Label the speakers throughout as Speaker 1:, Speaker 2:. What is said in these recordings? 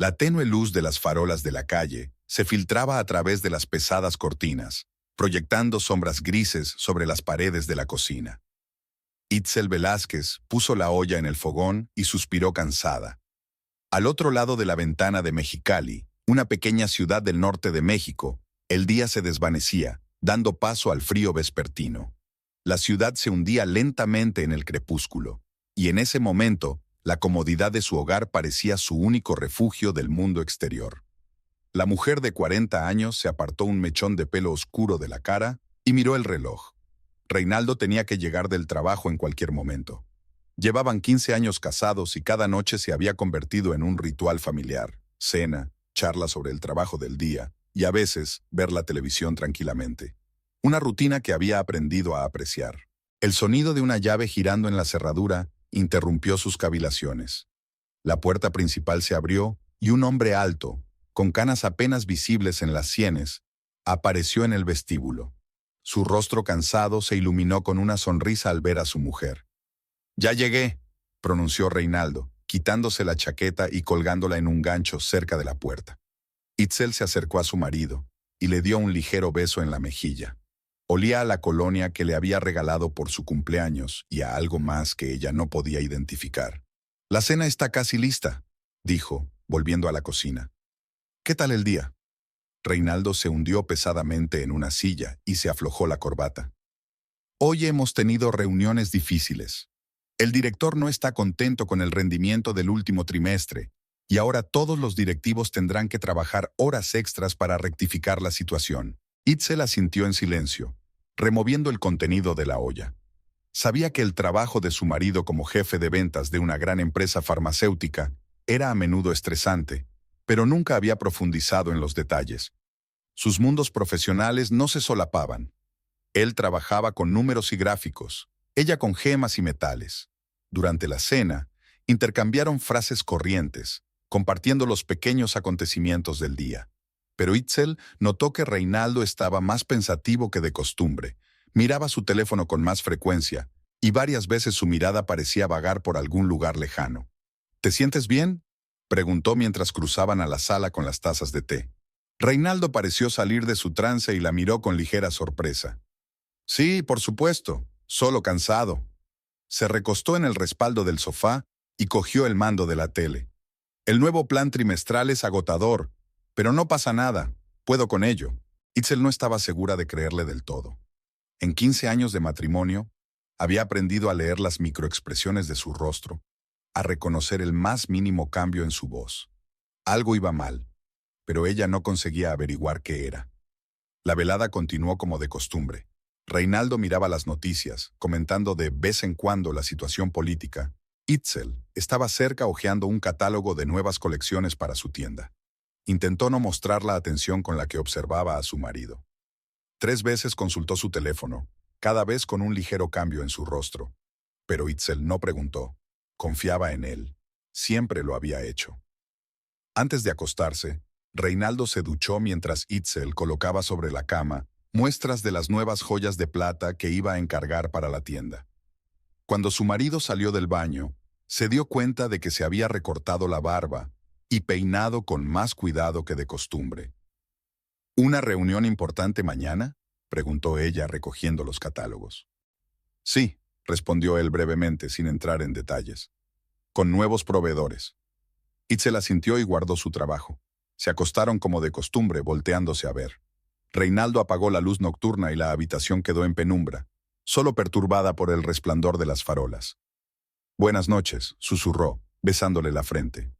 Speaker 1: La tenue luz de las farolas de la calle se filtraba a través de las pesadas cortinas, proyectando sombras grises sobre las paredes de la cocina. Itzel Velázquez puso la olla en el fogón y suspiró cansada. Al otro lado de la ventana de Mexicali, una pequeña ciudad del norte de México, el día se desvanecía, dando paso al frío vespertino. La ciudad se hundía lentamente en el crepúsculo, y en ese momento, la comodidad de su hogar parecía su único refugio del mundo exterior. La mujer de 40 años se apartó un mechón de pelo oscuro de la cara y miró el reloj. Reinaldo tenía que llegar del trabajo en cualquier momento. Llevaban 15 años casados y cada noche se había convertido en un ritual familiar: cena, charla sobre el trabajo del día y a veces ver la televisión tranquilamente. Una rutina que había aprendido a apreciar. El sonido de una llave girando en la cerradura interrumpió sus cavilaciones. La puerta principal se abrió y un hombre alto, con canas apenas visibles en las sienes, apareció en el vestíbulo. Su rostro cansado se iluminó con una sonrisa al ver a su mujer. «Ya llegué», pronunció Reinaldo, quitándose la chaqueta y colgándola en un gancho cerca de la puerta. Itzel se acercó a su marido y le dio un ligero beso en la mejilla. Olía a la colonia que le había regalado por su cumpleaños y a algo más que ella no podía identificar. «La cena está casi lista», dijo, volviendo a la cocina. «¿Qué tal el día?» Reinaldo se hundió pesadamente en una silla y se aflojó la corbata. «Hoy hemos tenido reuniones difíciles. El director no está contento con el rendimiento del último trimestre y ahora todos los directivos tendrán que trabajar horas extras para rectificar la situación». Itzel asintió en silencio, removiendo el contenido de la olla. Sabía que el trabajo de su marido como jefe de ventas de una gran empresa farmacéutica era a menudo estresante, pero nunca había profundizado en los detalles. Sus mundos profesionales no se solapaban. Él trabajaba con números y gráficos, ella con gemas y metales. Durante la cena, intercambiaron frases corrientes, compartiendo los pequeños acontecimientos del día. Pero Itzel notó que Reinaldo estaba más pensativo que de costumbre. Miraba su teléfono con más frecuencia, y varias veces su mirada parecía vagar por algún lugar lejano. «¿Te sientes bien?», preguntó mientras cruzaban a la sala con las tazas de té. Reinaldo pareció salir de su trance y la miró con ligera sorpresa. «Sí, por supuesto, solo cansado». Se recostó en el respaldo del sofá y cogió el mando de la tele. «El nuevo plan trimestral es agotador, pero no pasa nada, puedo con ello». Itzel no estaba segura de creerle del todo. En 15 años de matrimonio, había aprendido a leer las microexpresiones de su rostro, a reconocer el más mínimo cambio en su voz. Algo iba mal, pero ella no conseguía averiguar qué era. La velada continuó como de costumbre. Reinaldo miraba las noticias, comentando de vez en cuando la situación política. Itzel estaba cerca hojeando un catálogo de nuevas colecciones para su tienda. Intentó no mostrar la atención con la que observaba a su marido. 3 veces consultó su teléfono, cada vez con un ligero cambio en su rostro. Pero Itzel no preguntó. Confiaba en él. Siempre lo había hecho. Antes de acostarse, Reinaldo se duchó mientras Itzel colocaba sobre la cama muestras de las nuevas joyas de plata que iba a encargar para la tienda. Cuando su marido salió del baño, se dio cuenta de que se había recortado la barba y peinado con más cuidado que de costumbre. «¿Una reunión importante mañana?», preguntó ella recogiendo los catálogos. «Sí», respondió él brevemente sin entrar en detalles. «Con nuevos proveedores». Itzel asintió y guardó su trabajo. Se acostaron como de costumbre, volteándose a ver. Reinaldo apagó la luz nocturna y la habitación quedó en penumbra, solo perturbada por el resplandor de las farolas. «Buenas noches», susurró, besándole la frente.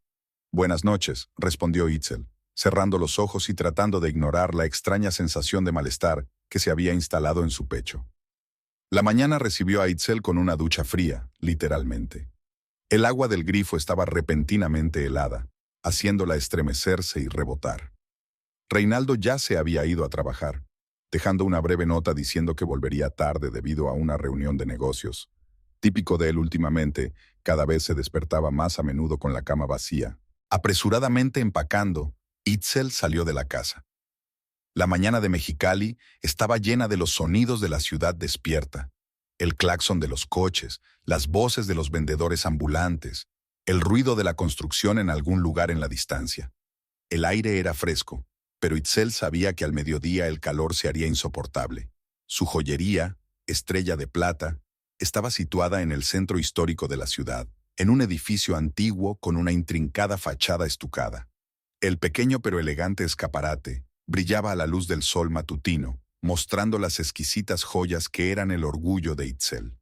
Speaker 1: «Buenas noches», respondió Itzel, cerrando los ojos y tratando de ignorar la extraña sensación de malestar que se había instalado en su pecho. La mañana recibió a Itzel con una ducha fría, literalmente. El agua del grifo estaba repentinamente helada, haciéndola estremecerse y rebotar. Reinaldo ya se había ido a trabajar, dejando una breve nota diciendo que volvería tarde debido a una reunión de negocios. Típico de él últimamente, cada vez se despertaba más a menudo con la cama vacía. Apresuradamente empacando, Itzel salió de la casa. La mañana de Mexicali estaba llena de los sonidos de la ciudad despierta. El claxon de los coches, las voces de los vendedores ambulantes, el ruido de la construcción en algún lugar en la distancia. El aire era fresco, pero Itzel sabía que al mediodía el calor se haría insoportable. Su joyería, Estrella de Plata, estaba situada en el centro histórico de la ciudad, en un edificio antiguo con una intrincada fachada estucada. El pequeño pero elegante escaparate brillaba a la luz del sol matutino, mostrando las exquisitas joyas que eran el orgullo de Itzel.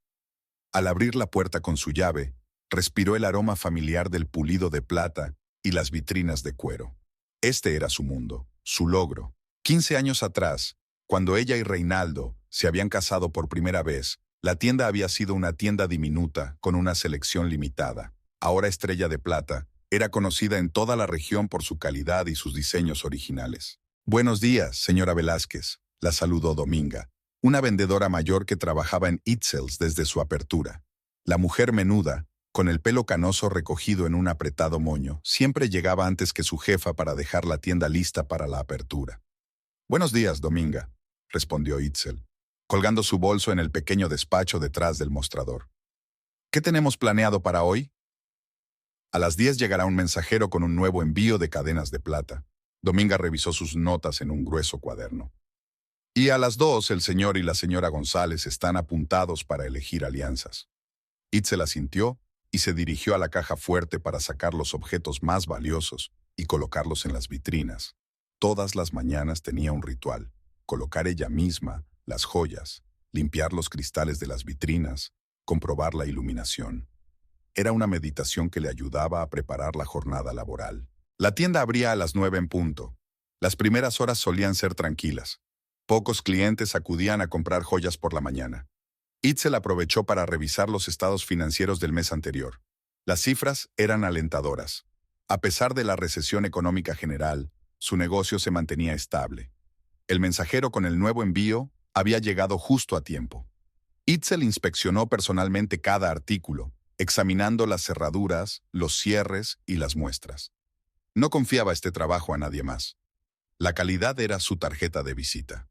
Speaker 1: Al abrir la puerta con su llave, respiró el aroma familiar del pulido de plata y las vitrinas de cuero. Este era su mundo, su logro. 15 años atrás, cuando ella y Reinaldo se habían casado por primera vez, la tienda había sido una tienda diminuta con una selección limitada. Ahora Estrella de Plata era conocida en toda la región por su calidad y sus diseños originales. «Buenos días, señora Velázquez», la saludó Dominga, una vendedora mayor que trabajaba en Itzel's desde su apertura. La mujer menuda, con el pelo canoso recogido en un apretado moño, siempre llegaba antes que su jefa para dejar la tienda lista para la apertura. «Buenos días, Dominga», respondió Itzel, colgando su bolso en el pequeño despacho detrás del mostrador. «¿Qué tenemos planeado para hoy?» A las 10 llegará un mensajero con un nuevo envío de cadenas de plata. Dominga revisó sus notas en un grueso cuaderno. «Y a las 2 el señor y la señora González están apuntados para elegir alianzas». Itzel asintió y se dirigió a la caja fuerte para sacar los objetos más valiosos y colocarlos en las vitrinas. Todas las mañanas tenía un ritual: colocar ella misma las joyas, limpiar los cristales de las vitrinas, comprobar la iluminación. Era una meditación que le ayudaba a preparar la jornada laboral. La tienda abría a las 9 en punto. Las primeras horas solían ser tranquilas. Pocos clientes acudían a comprar joyas por la mañana. Itzel aprovechó para revisar los estados financieros del mes anterior. Las cifras eran alentadoras. A pesar de la recesión económica general, su negocio se mantenía estable. El mensajero con el nuevo envío había llegado justo a tiempo. Itzel inspeccionó personalmente cada artículo, examinando las cerraduras, los cierres y las muestras. No confiaba este trabajo a nadie más. La calidad era su tarjeta de visita.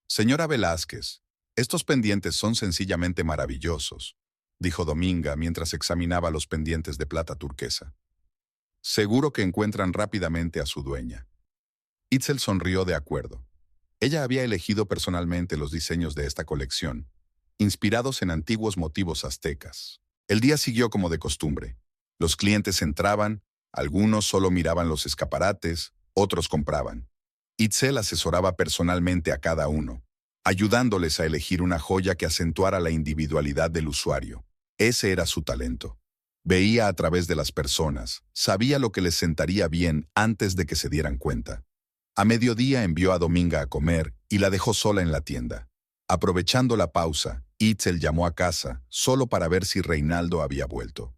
Speaker 1: «Señora Velázquez, estos pendientes son sencillamente maravillosos», dijo Dominga mientras examinaba los pendientes de plata turquesa. «Seguro que encuentran rápidamente a su dueña». Itzel sonrió de acuerdo. Ella había elegido personalmente los diseños de esta colección, inspirados en antiguos motivos aztecas. El día siguió como de costumbre. Los clientes entraban, algunos solo miraban los escaparates, otros compraban. Itzel asesoraba personalmente a cada uno, ayudándoles a elegir una joya que acentuara la individualidad del usuario. Ese era su talento. Veía a través de las personas, sabía lo que les sentaría bien antes de que se dieran cuenta. A mediodía envió a Dominga a comer y la dejó sola en la tienda. Aprovechando la pausa, Itzel llamó a casa solo para ver si Reinaldo había vuelto.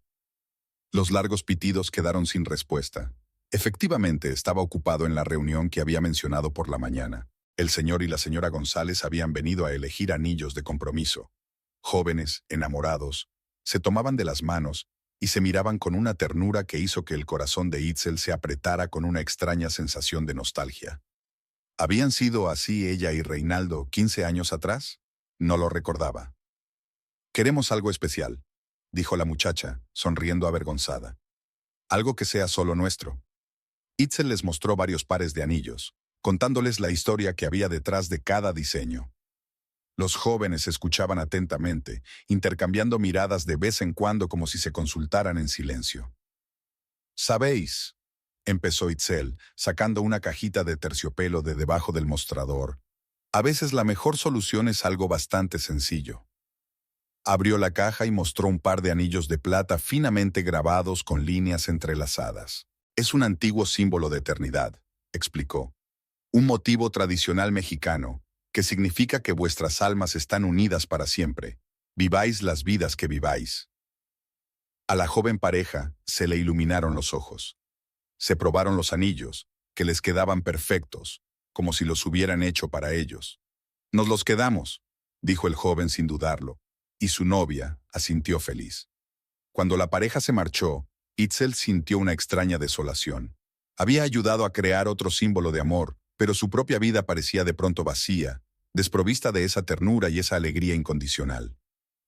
Speaker 1: Los largos pitidos quedaron sin respuesta. Efectivamente, estaba ocupado en la reunión que había mencionado por la mañana. El señor y la señora González habían venido a elegir anillos de compromiso. Jóvenes, enamorados, se tomaban de las manos y se miraban con una ternura que hizo que el corazón de Itzel se apretara con una extraña sensación de nostalgia. ¿Habían sido así ella y Reinaldo 15 años atrás? No lo recordaba. «Queremos algo especial», dijo la muchacha, sonriendo avergonzada. «Algo que sea solo nuestro». Itzel les mostró varios pares de anillos, contándoles la historia que había detrás de cada diseño. Los jóvenes escuchaban atentamente, intercambiando miradas de vez en cuando como si se consultaran en silencio. «¿Sabéis?», empezó Itzel, sacando una cajita de terciopelo de debajo del mostrador. «A veces la mejor solución es algo bastante sencillo». Abrió la caja y mostró un par de anillos de plata finamente grabados con líneas entrelazadas. «Es un antiguo símbolo de eternidad», explicó. «Un motivo tradicional mexicano, que significa que vuestras almas están unidas para siempre. Viváis las vidas que viváis». A la joven pareja se le iluminaron los ojos. Se probaron los anillos, que les quedaban perfectos, como si los hubieran hecho para ellos. «Nos los quedamos», dijo el joven sin dudarlo, y su novia asintió feliz. Cuando la pareja se marchó, Itzel sintió una extraña desolación. Había ayudado a crear otro símbolo de amor, pero su propia vida parecía de pronto vacía, desprovista de esa ternura y esa alegría incondicional.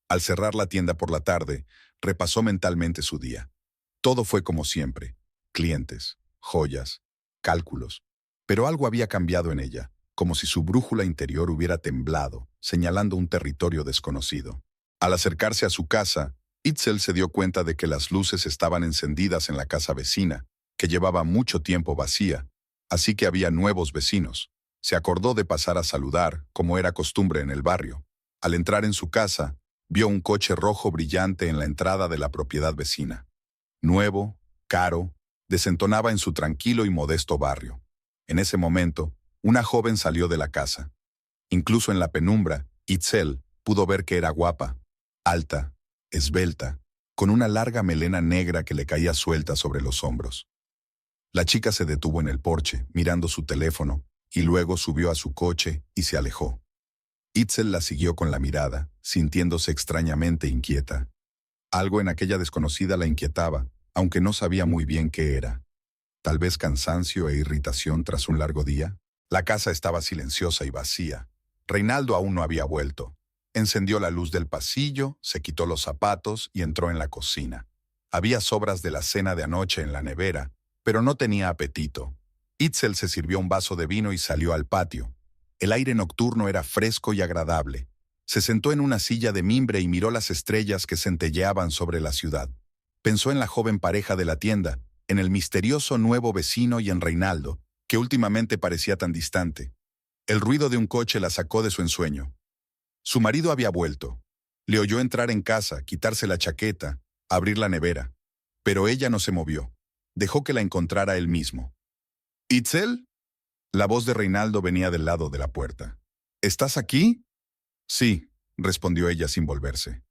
Speaker 1: Al cerrar la tienda por la tarde, repasó mentalmente su día. Todo fue como siempre: clientes, joyas, cálculos. Pero algo había cambiado en ella, como si su brújula interior hubiera temblado, señalando un territorio desconocido. Al acercarse a su casa, Itzel se dio cuenta de que las luces estaban encendidas en la casa vecina, que llevaba mucho tiempo vacía, así que había nuevos vecinos. Se acordó de pasar a saludar, como era costumbre en el barrio. Al entrar en su casa, vio un coche rojo brillante en la entrada de la propiedad vecina. Nuevo, caro, desentonaba en su tranquilo y modesto barrio. En ese momento, una joven salió de la casa. Incluso en la penumbra, Itzel pudo ver que era guapa, alta, esbelta, con una larga melena negra que le caía suelta sobre los hombros. La chica se detuvo en el porche, mirando su teléfono, y luego subió a su coche y se alejó. Itzel la siguió con la mirada, sintiéndose extrañamente inquieta. Algo en aquella desconocida la inquietaba, aunque no sabía muy bien qué era. Tal vez cansancio e irritación tras un largo día. La casa estaba silenciosa y vacía. Reinaldo aún no había vuelto. Encendió la luz del pasillo, se quitó los zapatos y entró en la cocina. Había sobras de la cena de anoche en la nevera, pero no tenía apetito. Itzel se sirvió un vaso de vino y salió al patio. El aire nocturno era fresco y agradable. Se sentó en una silla de mimbre y miró las estrellas que centelleaban sobre la ciudad. Pensó en la joven pareja de la tienda, en el misterioso nuevo vecino y en Reinaldo, que últimamente parecía tan distante. El ruido de un coche la sacó de su ensueño. Su marido había vuelto. Le oyó entrar en casa, quitarse la chaqueta, abrir la nevera. Pero ella no se movió. Dejó que la encontrara él mismo. «¿Itzel?» La voz de Reinaldo venía del lado de la puerta. «¿Estás aquí?» «Sí», respondió ella sin volverse.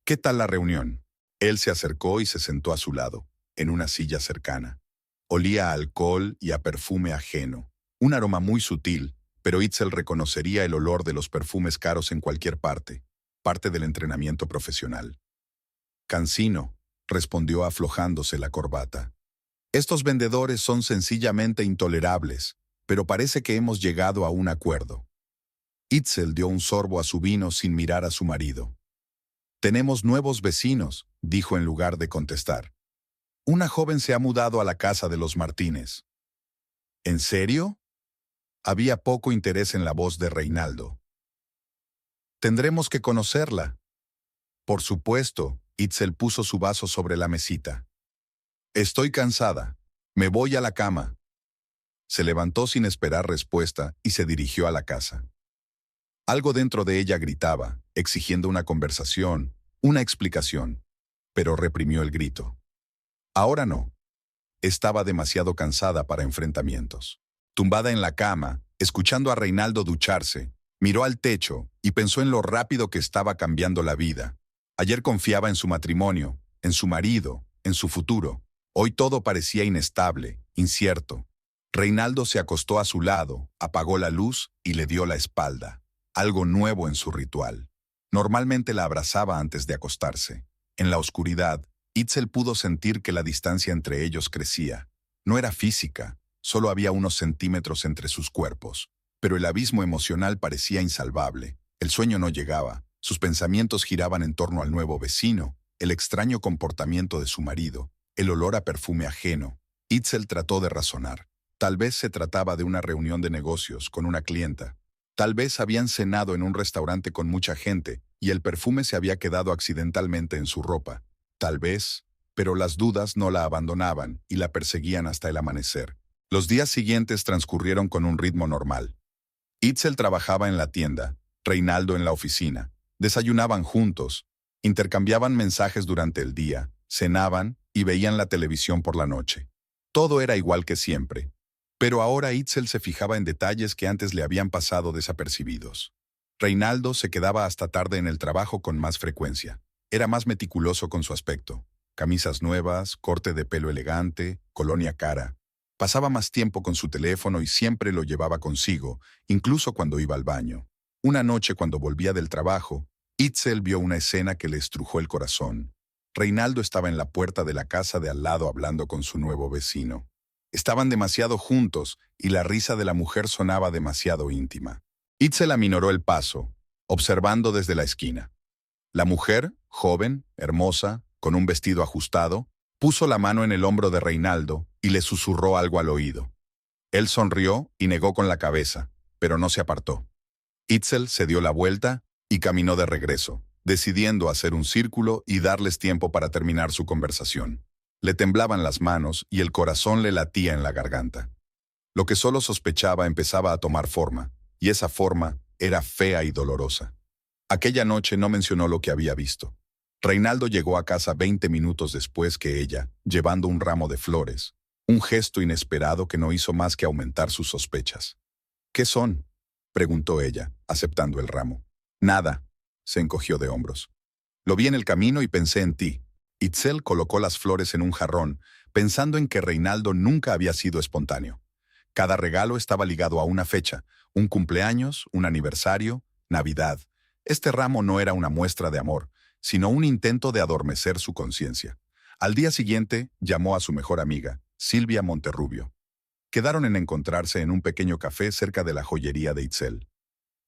Speaker 1: «¿Qué tal la reunión?» Él se acercó y se sentó a su lado, en una silla cercana. Olía a alcohol y a perfume ajeno, un aroma muy sutil, pero Itzel reconocería el olor de los perfumes caros en cualquier parte del entrenamiento profesional. «Cansino», respondió aflojándose la corbata. «Estos vendedores son sencillamente intolerables, pero parece que hemos llegado a un acuerdo». Itzel dio un sorbo a su vino sin mirar a su marido. «Tenemos nuevos vecinos», dijo en lugar de contestar. «Una joven se ha mudado a la casa de los Martínez». «¿En serio?» Había poco interés en la voz de Reinaldo. «Tendremos que conocerla». «Por supuesto», Itzel puso su vaso sobre la mesita. «Estoy cansada. Me voy a la cama». Se levantó sin esperar respuesta y se dirigió a la casa. Algo dentro de ella gritaba, exigiendo una conversación, una explicación, pero reprimió el grito. Ahora no. Estaba demasiado cansada para enfrentamientos. Tumbada en la cama, escuchando a Reinaldo ducharse, miró al techo y pensó en lo rápido que estaba cambiando la vida. Ayer confiaba en su matrimonio, en su marido, en su futuro. Hoy todo parecía inestable, incierto. Reinaldo se acostó a su lado, apagó la luz y le dio la espalda. Algo nuevo en su ritual. Normalmente la abrazaba antes de acostarse. En la oscuridad, Itzel pudo sentir que la distancia entre ellos crecía. No era física, solo había unos centímetros entre sus cuerpos. Pero el abismo emocional parecía insalvable. El sueño no llegaba. Sus pensamientos giraban en torno al nuevo vecino, el extraño comportamiento de su marido, el olor a perfume ajeno. Itzel trató de razonar. Tal vez se trataba de una reunión de negocios con una clienta. Tal vez habían cenado en un restaurante con mucha gente y el perfume se había quedado accidentalmente en su ropa. Tal vez, pero las dudas no la abandonaban y la perseguían hasta el amanecer. Los días siguientes transcurrieron con un ritmo normal. Itzel trabajaba en la tienda, Reinaldo en la oficina. Desayunaban juntos, intercambiaban mensajes durante el día, cenaban y veían la televisión por la noche. Todo era igual que siempre. Pero ahora Itzel se fijaba en detalles que antes le habían pasado desapercibidos. Reinaldo se quedaba hasta tarde en el trabajo con más frecuencia. Era más meticuloso con su aspecto. Camisas nuevas, corte de pelo elegante, colonia cara. Pasaba más tiempo con su teléfono y siempre lo llevaba consigo, incluso cuando iba al baño. Una noche cuando volvía del trabajo, Itzel vio una escena que le estrujó el corazón. Reinaldo estaba en la puerta de la casa de al lado hablando con su nuevo vecino. Estaban demasiado juntos y la risa de la mujer sonaba demasiado íntima. Itzel aminoró el paso, observando desde la esquina. La mujer, joven, hermosa, con un vestido ajustado, Puso la mano en el hombro de Reinaldo y le susurró algo al oído. Él sonrió y negó con la cabeza, pero no se apartó. Itzel se dio la vuelta y caminó de regreso, decidiendo hacer un círculo y darles tiempo para terminar su conversación. Le temblaban las manos y el corazón le latía en la garganta. Lo que solo sospechaba empezaba a tomar forma, y esa forma era fea y dolorosa. Aquella noche no mencionó lo que había visto. Reinaldo llegó a casa 20 minutos después que ella, llevando un ramo de flores, un gesto inesperado que no hizo más que aumentar sus sospechas. ¿Qué son?, preguntó ella, aceptando el ramo. Nada, se encogió de hombros. Lo vi en el camino y pensé en ti. Itzel colocó las flores en un jarrón, pensando en que Reinaldo nunca había sido espontáneo. Cada regalo estaba ligado a una fecha, un cumpleaños, un aniversario, Navidad. Este ramo no era una muestra de amor, sino un intento de adormecer su conciencia. Al día siguiente, llamó a su mejor amiga, Silvia Monterrubio. Quedaron en encontrarse en un pequeño café cerca de la joyería de Itzel.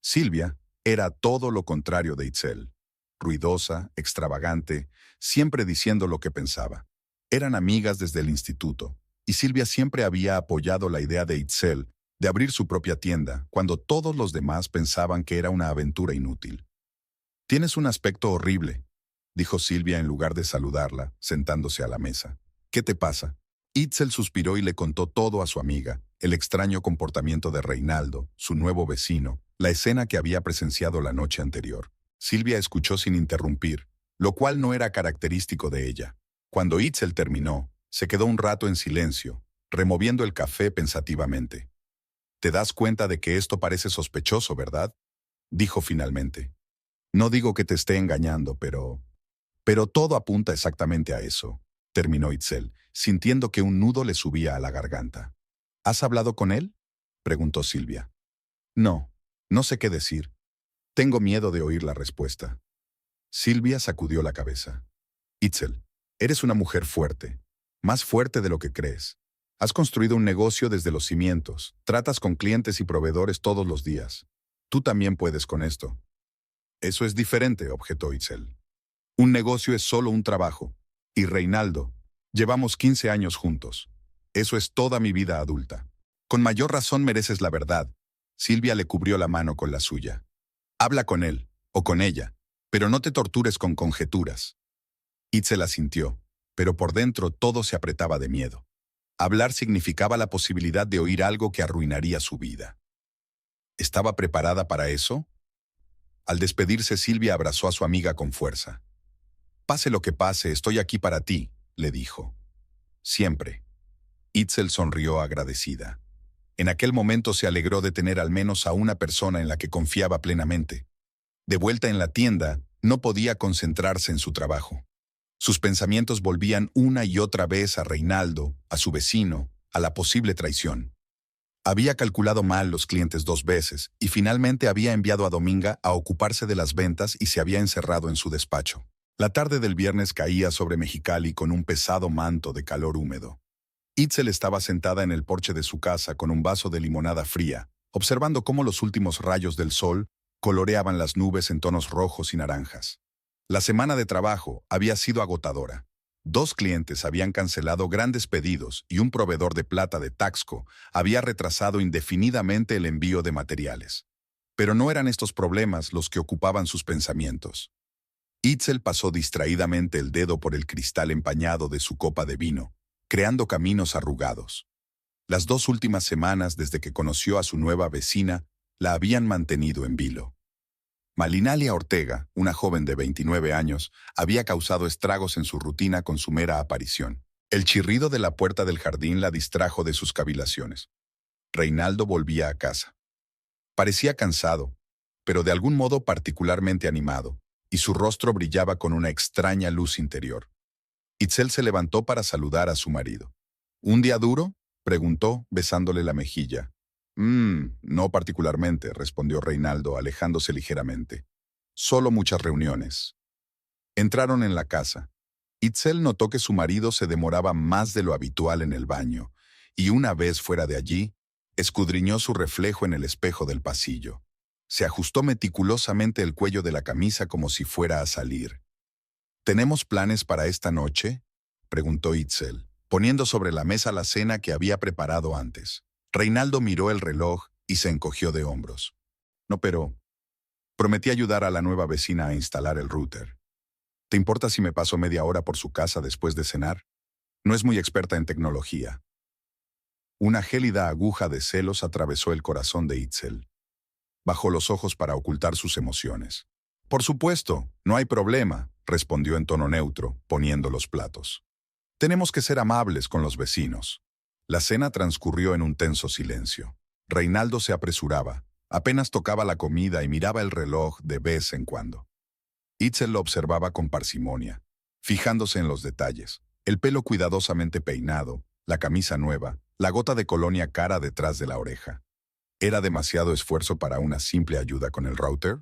Speaker 1: Silvia era todo lo contrario de Itzel. Ruidosa, extravagante, siempre diciendo lo que pensaba. Eran amigas desde el instituto, y Silvia siempre había apoyado la idea de Itzel de abrir su propia tienda, cuando todos los demás pensaban que era una aventura inútil. «Tienes un aspecto horrible», dijo Silvia en lugar de saludarla, sentándose a la mesa. «¿Qué te pasa?». Itzel suspiró y le contó todo a su amiga, el extraño comportamiento de Reinaldo, su nuevo vecino, la escena que había presenciado la noche anterior. Silvia escuchó sin interrumpir, lo cual no era característico de ella. Cuando Itzel terminó, se quedó un rato en silencio, removiendo el café pensativamente. «Te das cuenta de que esto parece sospechoso, ¿verdad?», dijo finalmente. «No digo que te esté engañando, pero todo apunta exactamente a eso», terminó Itzel, sintiendo que un nudo le subía a la garganta. «¿Has hablado con él?», preguntó Silvia. «No, no sé qué decir. Tengo miedo de oír la respuesta». Silvia sacudió la cabeza. «Itzel, eres una mujer fuerte, más fuerte de lo que crees. Has construido un negocio desde los cimientos, tratas con clientes y proveedores todos los días. Tú también puedes con esto». «Eso es diferente», objetó Itzel. «Un negocio es solo un trabajo. Y Reinaldo, llevamos 15 años juntos. Eso es toda mi vida adulta. Con mayor razón mereces la verdad». Silvia le cubrió la mano con la suya. «Habla con él, o con ella, pero no te tortures con conjeturas». Itzel asintió, pero por dentro todo se apretaba de miedo. Hablar significaba la posibilidad de oír algo que arruinaría su vida. ¿Estaba preparada para eso? Al despedirse, Silvia abrazó a su amiga con fuerza. «Pase lo que pase, estoy aquí para ti», le dijo. «Siempre». Itzel sonrió agradecida. En aquel momento se alegró de tener al menos a una persona en la que confiaba plenamente. De vuelta en la tienda, no podía concentrarse en su trabajo. Sus pensamientos volvían una y otra vez a Reinaldo, a su vecino, a la posible traición. Había calculado mal los clientes 2 veces y finalmente había enviado a Dominga a ocuparse de las ventas y se había encerrado en su despacho. La tarde del viernes caía sobre Mexicali con un pesado manto de calor húmedo. Itzel estaba sentada en el porche de su casa con un vaso de limonada fría, observando cómo los últimos rayos del sol coloreaban las nubes en tonos rojos y naranjas. La semana de trabajo había sido agotadora. 2 clientes habían cancelado grandes pedidos y un proveedor de plata de Taxco había retrasado indefinidamente el envío de materiales. Pero no eran estos problemas los que ocupaban sus pensamientos. Itzel pasó distraídamente el dedo por el cristal empañado de su copa de vino, creando caminos arrugados. Las 2 últimas semanas desde que conoció a su nueva vecina la habían mantenido en vilo. Malinalia Ortega, una joven de 29 años, había causado estragos en su rutina con su mera aparición. El chirrido de la puerta del jardín la distrajo de sus cavilaciones. Reinaldo volvía a casa. Parecía cansado, pero de algún modo particularmente animado, y su rostro brillaba con una extraña luz interior. Itzel se levantó para saludar a su marido. «¿Un día duro?», preguntó, besándole la mejilla. No particularmente», respondió Reinaldo, alejándose ligeramente. «Solo muchas reuniones». Entraron en la casa. Itzel notó que su marido se demoraba más de lo habitual en el baño, y una vez fuera de allí, escudriñó su reflejo en el espejo del pasillo. Se ajustó meticulosamente el cuello de la camisa como si fuera a salir. «¿Tenemos planes para esta noche?», preguntó Itzel, poniendo sobre la mesa la cena que había preparado antes. Reinaldo miró el reloj y se encogió de hombros. No, pero prometí ayudar a la nueva vecina a instalar el router. ¿Te importa si me paso media hora por su casa después de cenar? No es muy experta en tecnología. Una gélida aguja de celos atravesó el corazón de Itzel. Bajó los ojos para ocultar sus emociones. Por supuesto, no hay problema, respondió en tono neutro, poniendo los platos. Tenemos que ser amables con los vecinos. La cena transcurrió en un tenso silencio. Reinaldo se apresuraba, apenas tocaba la comida y miraba el reloj de vez en cuando. Itzel lo observaba con parsimonia, fijándose en los detalles, el pelo cuidadosamente peinado, la camisa nueva, la gota de colonia cara detrás de la oreja. ¿Era demasiado esfuerzo para una simple ayuda con el router?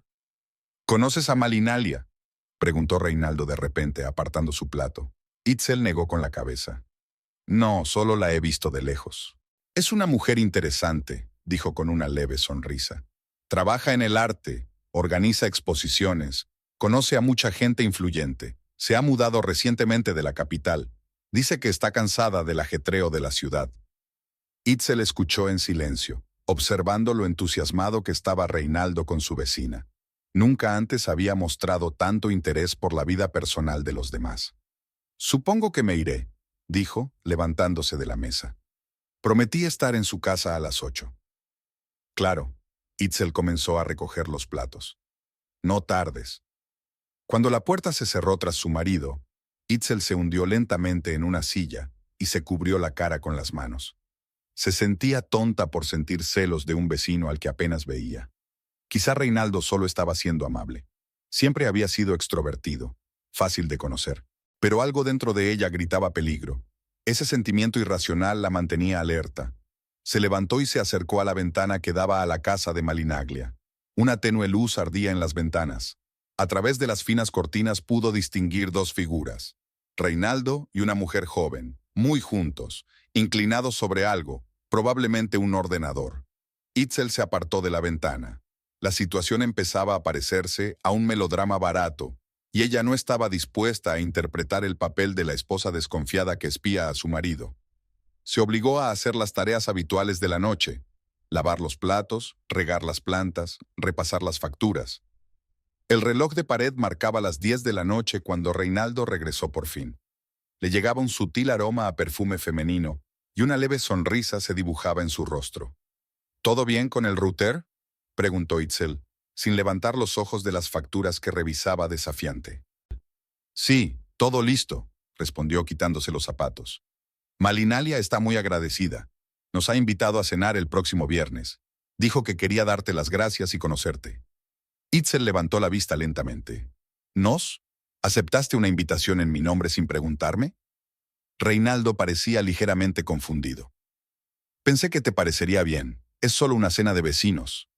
Speaker 1: ¿Conoces a Malinalia?, preguntó Reinaldo de repente, apartando su plato. Itzel negó con la cabeza. No, solo la he visto de lejos. Es una mujer interesante, dijo con una leve sonrisa. Trabaja en el arte, organiza exposiciones, conoce a mucha gente influyente. Se ha mudado recientemente de la capital. Dice que está cansada del ajetreo de la ciudad. Itzel escuchó en silencio, observando lo entusiasmado que estaba Reinaldo con su vecina. Nunca antes había mostrado tanto interés por la vida personal de los demás. Supongo que me iré, dijo, levantándose de la mesa. Prometí estar en su casa a las 8. Claro, Itzel comenzó a recoger los platos. No tardes. Cuando la puerta se cerró tras su marido, Itzel se hundió lentamente en una silla y se cubrió la cara con las manos. Se sentía tonta por sentir celos de un vecino al que apenas veía. Quizá Reinaldo solo estaba siendo amable. Siempre había sido extrovertido, fácil de conocer. Pero algo dentro de ella gritaba peligro. Ese sentimiento irracional la mantenía alerta. Se levantó y se acercó a la ventana que daba a la casa de Malinaglia. Una tenue luz ardía en las ventanas. A través de las finas cortinas pudo distinguir dos figuras. Reinaldo y una mujer joven, muy juntos, inclinados sobre algo, probablemente un ordenador. Itzel se apartó de la ventana. La situación empezaba a parecerse a un melodrama barato, y ella no estaba dispuesta a interpretar el papel de la esposa desconfiada que espía a su marido. Se obligó a hacer las tareas habituales de la noche: lavar los platos, regar las plantas, repasar las facturas. El reloj de pared marcaba las 10 de la noche cuando Reinaldo regresó por fin. Le llegaba un sutil aroma a perfume femenino y una leve sonrisa se dibujaba en su rostro. ¿Todo bien con el router?, preguntó Itzel, sin levantar los ojos de las facturas que revisaba desafiante. Sí, todo listo, respondió quitándose los zapatos. Malinalia está muy agradecida. Nos ha invitado a cenar el próximo viernes. Dijo que quería darte las gracias y conocerte. Itzel levantó la vista lentamente. ¿Nos? ¿Aceptaste una invitación en mi nombre sin preguntarme? Reinaldo parecía ligeramente confundido. Pensé que te parecería bien. Es solo una cena de vecinos.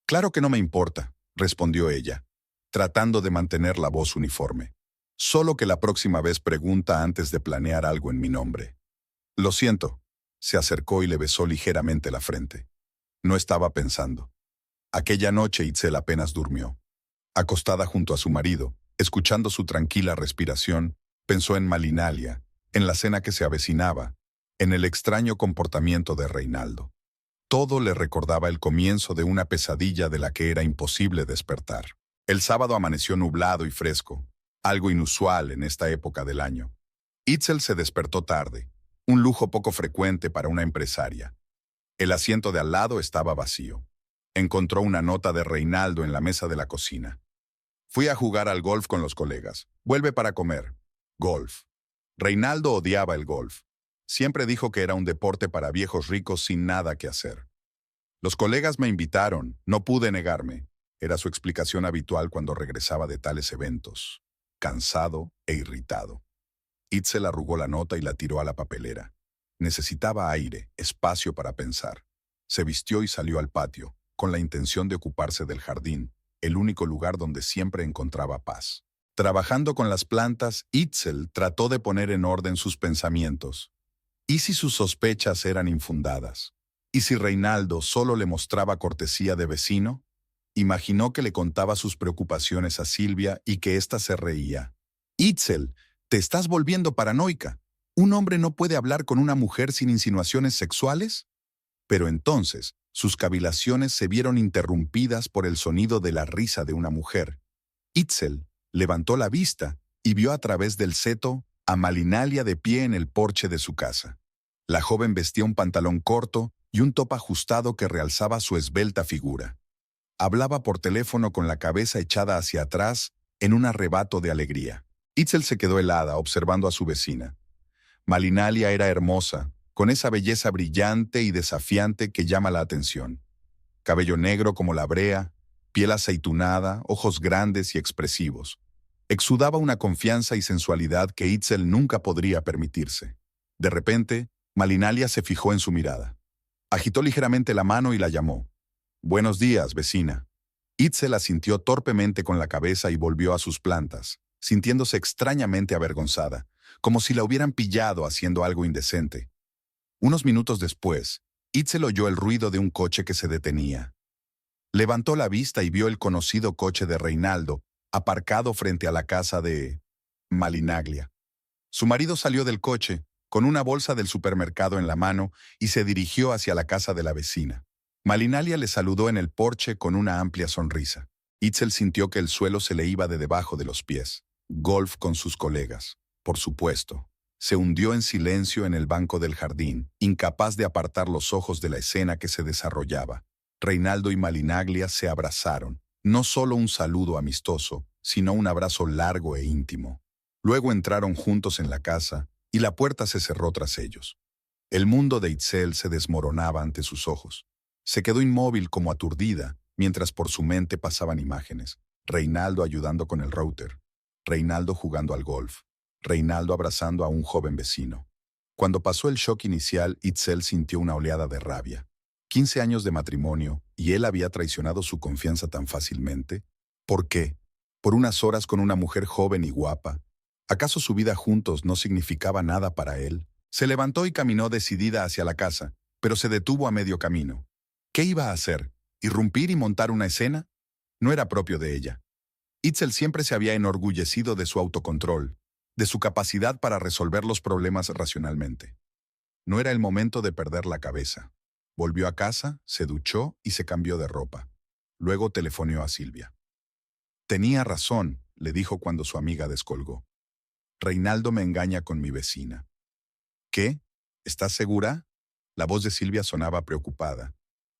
Speaker 1: Claro que no me importa, respondió ella, tratando de mantener la voz uniforme. Solo que la próxima vez pregunta antes de planear algo en mi nombre. Lo siento. Se acercó y le besó ligeramente la frente. No estaba pensando. Aquella noche Itzel apenas durmió. Acostada junto a su marido, escuchando su tranquila respiración, pensó en Malinalia, en la cena que se avecinaba, en el extraño comportamiento de Reinaldo. Todo le recordaba el comienzo de una pesadilla de la que era imposible despertar. El sábado amaneció nublado y fresco, algo inusual en esta época del año. Itzel se despertó tarde, un lujo poco frecuente para una empresaria. El asiento de al lado estaba vacío. Encontró una nota de Reinaldo en la mesa de la cocina. Fui a jugar al golf con los colegas. Vuelve para comer. Golf. Reinaldo odiaba el golf. Siempre dijo que era un deporte para viejos ricos sin nada que hacer. Los colegas me invitaron, no pude negarme. Era su explicación habitual cuando regresaba de tales eventos, cansado e irritado. Itzel arrugó la nota y la tiró a la papelera. Necesitaba aire, espacio para pensar. Se vistió y salió al patio, con la intención de ocuparse del jardín, el único lugar donde siempre encontraba paz. Trabajando con las plantas, Itzel trató de poner en orden sus pensamientos. ¿Y si sus sospechas eran infundadas? ¿Y si Reinaldo solo le mostraba cortesía de vecino? Imaginó que le contaba sus preocupaciones a Silvia y que ésta se reía. Itzel Te estás volviendo paranoica. ¿Un hombre no puede hablar con una mujer sin insinuaciones sexuales? Pero entonces, sus cavilaciones se vieron interrumpidas por el sonido de la risa de una mujer. Itzel levantó la vista y vio a través del seto a Malinalia de pie en el porche de su casa. La joven vestía un pantalón corto y un top ajustado que realzaba su esbelta figura. Hablaba por teléfono con la cabeza echada hacia atrás en un arrebato de alegría. Itzel se quedó helada observando a su vecina. Malinalia era hermosa, con esa belleza brillante y desafiante que llama la atención. Cabello negro como la brea, piel aceitunada, ojos grandes y expresivos. Exudaba una confianza y sensualidad que Itzel nunca podría permitirse. De repente, Malinalia se fijó en su mirada. Agitó ligeramente la mano y la llamó. «Buenos días, vecina». Itzel asintió torpemente con la cabeza y volvió a sus plantas, sintiéndose extrañamente avergonzada, como si la hubieran pillado haciendo algo indecente. Unos minutos después, Itzel oyó el ruido de un coche que se detenía. Levantó la vista y vio el conocido coche de Reinaldo, aparcado frente a la casa de Malinaglia. Su marido salió del coche, con una bolsa del supermercado en la mano, y se dirigió hacia la casa de la vecina. Malinalia le saludó en el porche con una amplia sonrisa. Itzel sintió que el suelo se le iba de debajo de los pies. Golf con sus colegas, por supuesto. Se hundió en silencio en el banco del jardín, incapaz de apartar los ojos de la escena que se desarrollaba. Reinaldo y Malinaglia se abrazaron, no solo un saludo amistoso, sino un abrazo largo e íntimo. Luego entraron juntos en la casa, y la puerta se cerró tras ellos. El mundo de Itzel se desmoronaba ante sus ojos. Se quedó inmóvil como aturdida, mientras por su mente pasaban imágenes. Reinaldo ayudando con el router. Reinaldo jugando al golf. Reinaldo abrazando a un joven vecino. Cuando pasó el shock inicial, Itzel sintió una oleada de rabia. 15 años de matrimonio, y él había traicionado su confianza tan fácilmente. ¿Por qué? ¿Por unas horas con una mujer joven y guapa? ¿Acaso su vida juntos no significaba nada para él? Se levantó y caminó decidida hacia la casa, pero se detuvo a medio camino. ¿Qué iba a hacer? ¿Irrumpir y montar una escena? No era propio de ella. Itzel siempre se había enorgullecido de su autocontrol, de su capacidad para resolver los problemas racionalmente. No era el momento de perder la cabeza. Volvió a casa, se duchó y se cambió de ropa. Luego telefoneó a Silvia. «Tenía razón», le dijo cuando su amiga descolgó. «Reinaldo me engaña con mi vecina». «¿Qué? ¿Estás segura?» La voz de Silvia sonaba preocupada.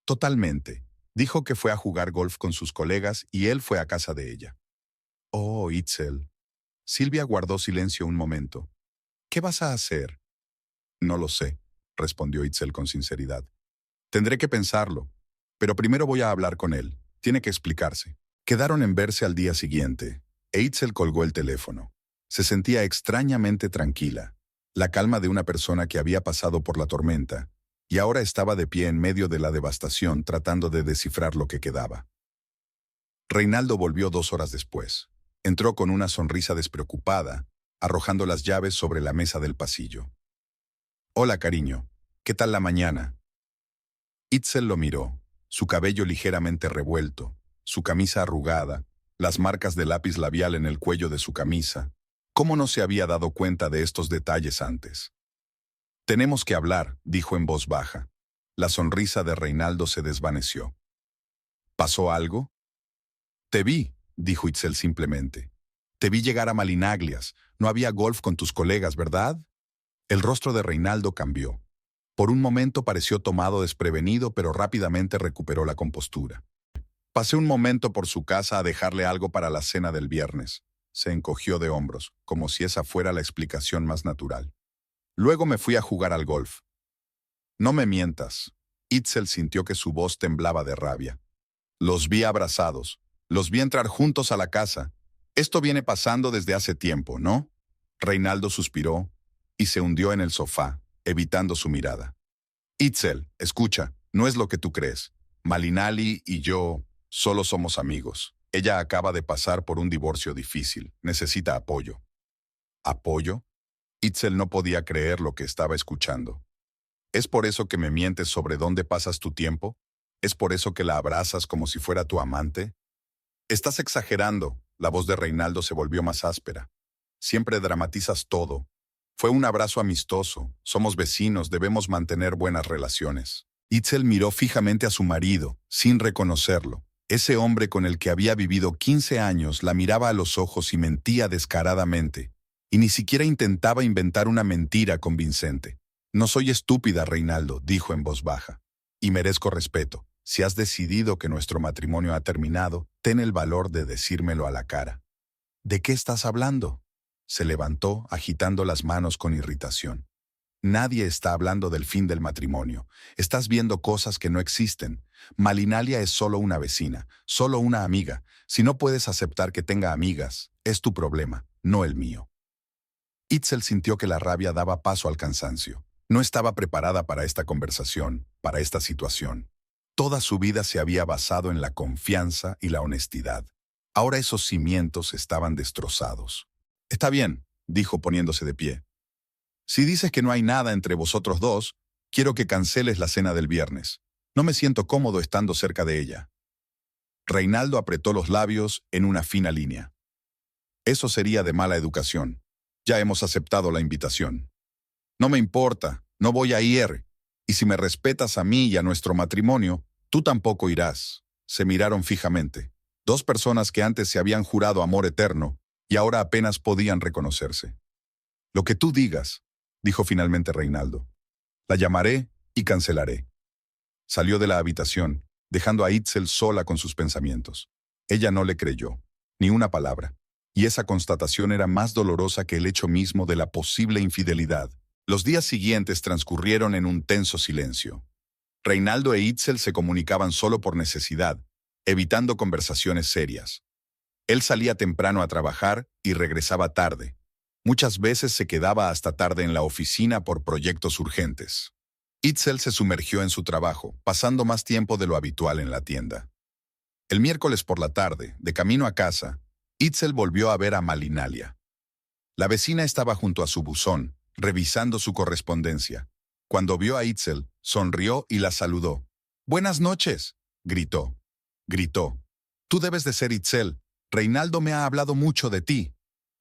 Speaker 1: «Totalmente. Dijo que fue a jugar golf con sus colegas y él fue a casa de ella». «Oh, Itzel». Silvia guardó silencio un momento. «¿Qué vas a hacer?» «No lo sé», respondió Itzel con sinceridad. «Tendré que pensarlo, pero primero voy a hablar con él. Tiene que explicarse». Quedaron en verse al día siguiente, e Itzel colgó el teléfono. Se sentía extrañamente tranquila, la calma de una persona que había pasado por la tormenta, y ahora estaba de pie en medio de la devastación tratando de descifrar lo que quedaba. Reinaldo volvió 2 horas después. Entró con una sonrisa despreocupada, arrojando las llaves sobre la mesa del pasillo. «Hola, cariño. ¿Qué tal la mañana?» Itzel lo miró, su cabello ligeramente revuelto, su camisa arrugada, las marcas de lápiz labial en el cuello de su camisa. ¿Cómo no se había dado cuenta de estos detalles antes? «Tenemos que hablar», dijo en voz baja. La sonrisa de Reinaldo se desvaneció. «¿Pasó algo?» «Te vi», dijo Itzel simplemente. «Te vi llegar a Malinaglias. No había golf con tus colegas, ¿verdad?» El rostro de Reinaldo cambió. Por un momento pareció tomado desprevenido, pero rápidamente recuperó la compostura. «Pasé un momento por su casa a dejarle algo para la cena del viernes». Se encogió de hombros, como si esa fuera la explicación más natural. «Luego me fui a jugar al golf». «No me mientas». Itzel sintió que su voz temblaba de rabia. «Los vi abrazados. Los vi entrar juntos a la casa. Esto viene pasando desde hace tiempo, ¿no?» Reinaldo suspiró y se hundió en el sofá, evitando su mirada. «Itzel, escucha, no es lo que tú crees. Malinali y yo solo somos amigos. Ella acaba de pasar por un divorcio difícil. Necesita apoyo». ¿Apoyo? Itzel no podía creer lo que estaba escuchando. ¿Es por eso que me mientes sobre dónde pasas tu tiempo? ¿Es por eso que la abrazas como si fuera tu amante? Estás exagerando. La voz de Reinaldo se volvió más áspera. Siempre dramatizas todo. Fue un abrazo amistoso. Somos vecinos, debemos mantener buenas relaciones. Itzel miró fijamente a su marido, sin reconocerlo. Ese hombre con el que había vivido 15 años la miraba a los ojos y mentía descaradamente. Y ni siquiera intentaba inventar una mentira convincente. No soy estúpida, Reinaldo, dijo en voz baja. Y merezco respeto. Si has decidido que nuestro matrimonio ha terminado, ten el valor de decírmelo a la cara. ¿De qué estás hablando? Se levantó, agitando las manos con irritación. Nadie está hablando del fin del matrimonio. Estás viendo cosas que no existen. Malinalia es solo una vecina, solo una amiga. Si no puedes aceptar que tenga amigas, es tu problema, no el mío. Itzel sintió que la rabia daba paso al cansancio. No estaba preparada para esta conversación, para esta situación. Toda su vida se había basado en la confianza y la honestidad. Ahora esos cimientos estaban destrozados. Está bien, dijo poniéndose de pie. Si dices que no hay nada entre vosotros dos, quiero que canceles la cena del viernes. No me siento cómodo estando cerca de ella. Reinaldo apretó los labios en una fina línea. Eso sería de mala educación. Ya hemos aceptado la invitación. No me importa, no voy a ir. Y si me respetas a mí y a nuestro matrimonio, tú tampoco irás. Se miraron fijamente. Dos personas que antes se habían jurado amor eterno y ahora apenas podían reconocerse. Lo que tú digas, dijo finalmente Reinaldo. La llamaré y cancelaré. Salió de la habitación, dejando a Itzel sola con sus pensamientos. Ella no le creyó, ni una palabra, y esa constatación era más dolorosa que el hecho mismo de la posible infidelidad. Los días siguientes transcurrieron en un tenso silencio. Reinaldo e Itzel se comunicaban solo por necesidad, evitando conversaciones serias. Él salía temprano a trabajar y regresaba tarde. Muchas veces se quedaba hasta tarde en la oficina por proyectos urgentes. Itzel se sumergió en su trabajo, pasando más tiempo de lo habitual en la tienda. El miércoles por la tarde, de camino a casa, Itzel volvió a ver a Malinalia. La vecina estaba junto a su buzón, revisando su correspondencia. Cuando vio a Itzel, sonrió y la saludó. «Buenas noches», gritó. «Tú debes de ser Itzel. Reinaldo me ha hablado mucho de ti».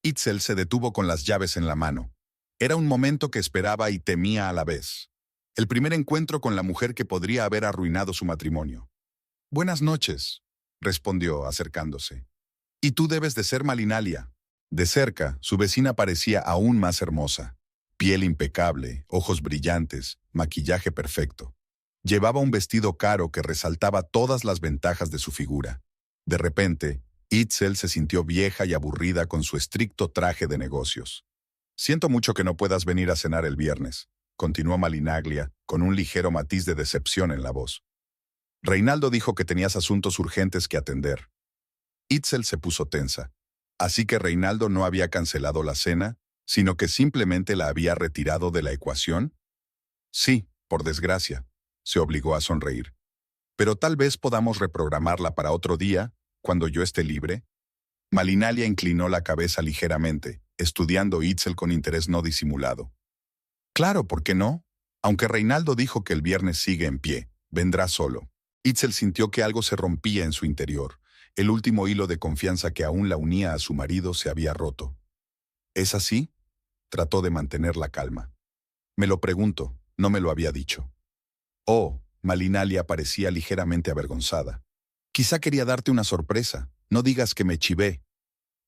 Speaker 1: Itzel se detuvo con las llaves en la mano. Era un momento que esperaba y temía a la vez. El primer encuentro con la mujer que podría haber arruinado su matrimonio. «Buenas noches», respondió, acercándose. «Y tú debes de ser Malinalia». De cerca, su vecina parecía aún más hermosa. Piel impecable, ojos brillantes, maquillaje perfecto. Llevaba un vestido caro que resaltaba todas las ventajas de su figura. De repente, Itzel se sintió vieja y aburrida con su estricto traje de negocios. «Siento mucho que no puedas venir a cenar el viernes», continuó Malinaglia, con un ligero matiz de decepción en la voz. «Reinaldo dijo que tenías asuntos urgentes que atender». Itzel se puso tensa. Así que Reinaldo no había cancelado la cena, sino que simplemente la había retirado de la ecuación. Sí, por desgracia, se obligó a sonreír. Pero tal vez podamos reprogramarla para otro día, cuando yo esté libre. Malinalia inclinó la cabeza ligeramente, estudiando Itzel con interés no disimulado. Claro, ¿por qué no? Aunque Reinaldo dijo que el viernes sigue en pie, vendrá solo. Itzel sintió que algo se rompía en su interior. El último hilo de confianza que aún la unía a su marido se había roto. ¿Es así? Trató de mantener la calma. Me lo pregunto, no me lo había dicho. Oh, Malinalia parecía ligeramente avergonzada. Quizá quería darte una sorpresa, no digas que me chivé.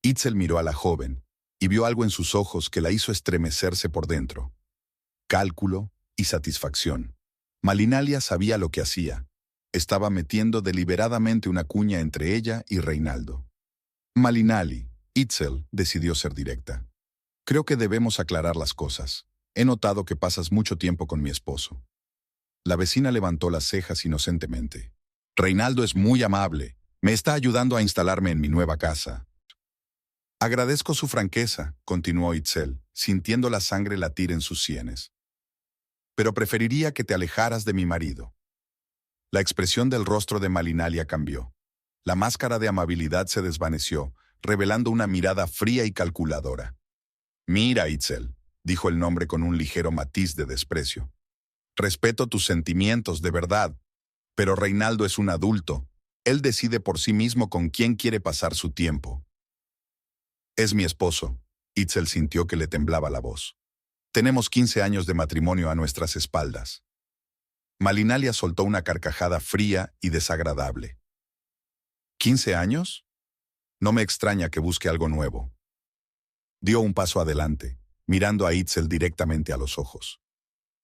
Speaker 1: Itzel miró a la joven y vio algo en sus ojos que la hizo estremecerse por dentro. Cálculo y satisfacción. Malinalia sabía lo que hacía. Estaba metiendo deliberadamente una cuña entre ella y Reinaldo. Malinali, Itzel decidió ser directa. Creo que debemos aclarar las cosas. He notado que pasas mucho tiempo con mi esposo. La vecina levantó las cejas inocentemente. Reinaldo es muy amable. Me está ayudando a instalarme en mi nueva casa. Agradezco su franqueza, continuó Itzel, sintiendo la sangre latir en sus sienes. Pero preferiría que te alejaras de mi marido. La expresión del rostro de Malinalia cambió. La máscara de amabilidad se desvaneció, revelando una mirada fría y calculadora. Mira, Itzel, dijo el hombre con un ligero matiz de desprecio. Respeto tus sentimientos, de verdad, pero Reinaldo es un adulto. Él decide por sí mismo con quién quiere pasar su tiempo. Es mi esposo. Itzel sintió que le temblaba la voz. Tenemos 15 años de matrimonio a nuestras espaldas. Malinalia soltó una carcajada fría y desagradable. ¿15 años? No me extraña que busque algo nuevo. Dio un paso adelante, mirando a Itzel directamente a los ojos.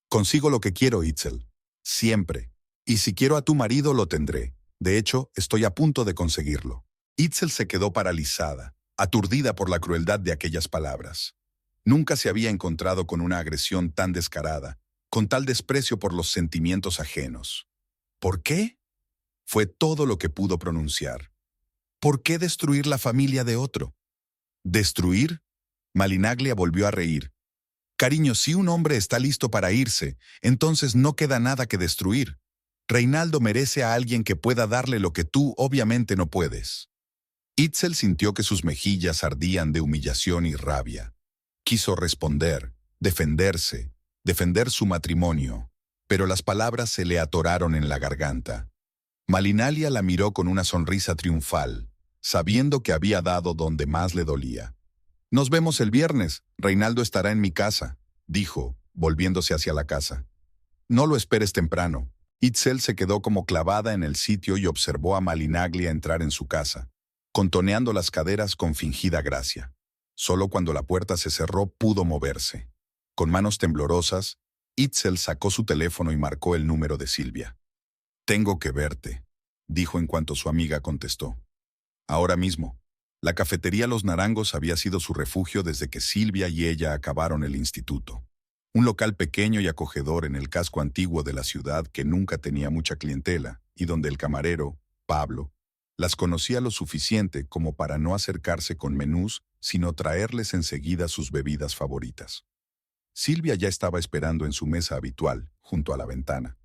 Speaker 1: Consigo lo que quiero, Itzel. Siempre. Y si quiero a tu marido, lo tendré. De hecho, estoy a punto de conseguirlo. Itzel se quedó paralizada, aturdida por la crueldad de aquellas palabras. Nunca se había encontrado con una agresión tan descarada, con tal desprecio por los sentimientos ajenos. ¿Por qué? Fue todo lo que pudo pronunciar. ¿Por qué destruir la familia de otro? ¿Destruir? Malinaglia volvió a reír. Cariño, si un hombre está listo para irse, entonces no queda nada que destruir. Reinaldo merece a alguien que pueda darle lo que tú obviamente no puedes. Itzel sintió que sus mejillas ardían de humillación y rabia. Quiso responder, defender su matrimonio, pero las palabras se le atoraron en la garganta. Malinalia la miró con una sonrisa triunfal, sabiendo que había dado donde más le dolía. Nos vemos el viernes, Reinaldo estará en mi casa, dijo, volviéndose hacia la casa. No lo esperes temprano. Itzel se quedó como clavada en el sitio y observó a Malinaglia entrar en su casa, contoneando las caderas con fingida gracia. Solo cuando la puerta se cerró pudo moverse. Con manos temblorosas, Itzel sacó su teléfono y marcó el número de Silvia. «Tengo que verte», dijo en cuanto su amiga contestó. «Ahora mismo». La cafetería Los Narangos había sido su refugio desde que Silvia y ella acabaron el instituto. Un local pequeño y acogedor en el casco antiguo de la ciudad que nunca tenía mucha clientela y donde el camarero, Pablo, las conocía lo suficiente como para no acercarse con menús, sino traerles enseguida sus bebidas favoritas. Silvia ya estaba esperando en su mesa habitual, junto a la ventana.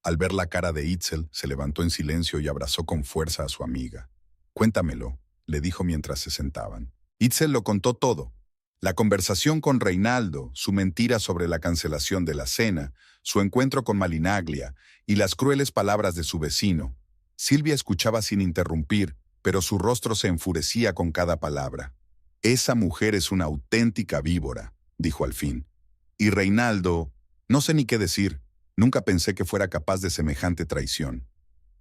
Speaker 1: Al ver la cara de Itzel, se levantó en silencio y abrazó con fuerza a su amiga. «Cuéntamelo», le dijo mientras se sentaban. Itzel lo contó todo. La conversación con Reinaldo, su mentira sobre la cancelación de la cena, su encuentro con Malinaglia y las crueles palabras de su vecino. Silvia escuchaba sin interrumpir, pero su rostro se enfurecía con cada palabra. «Esa mujer es una auténtica víbora», dijo al fin. «Y Reinaldo, no sé ni qué decir. Nunca pensé que fuera capaz de semejante traición».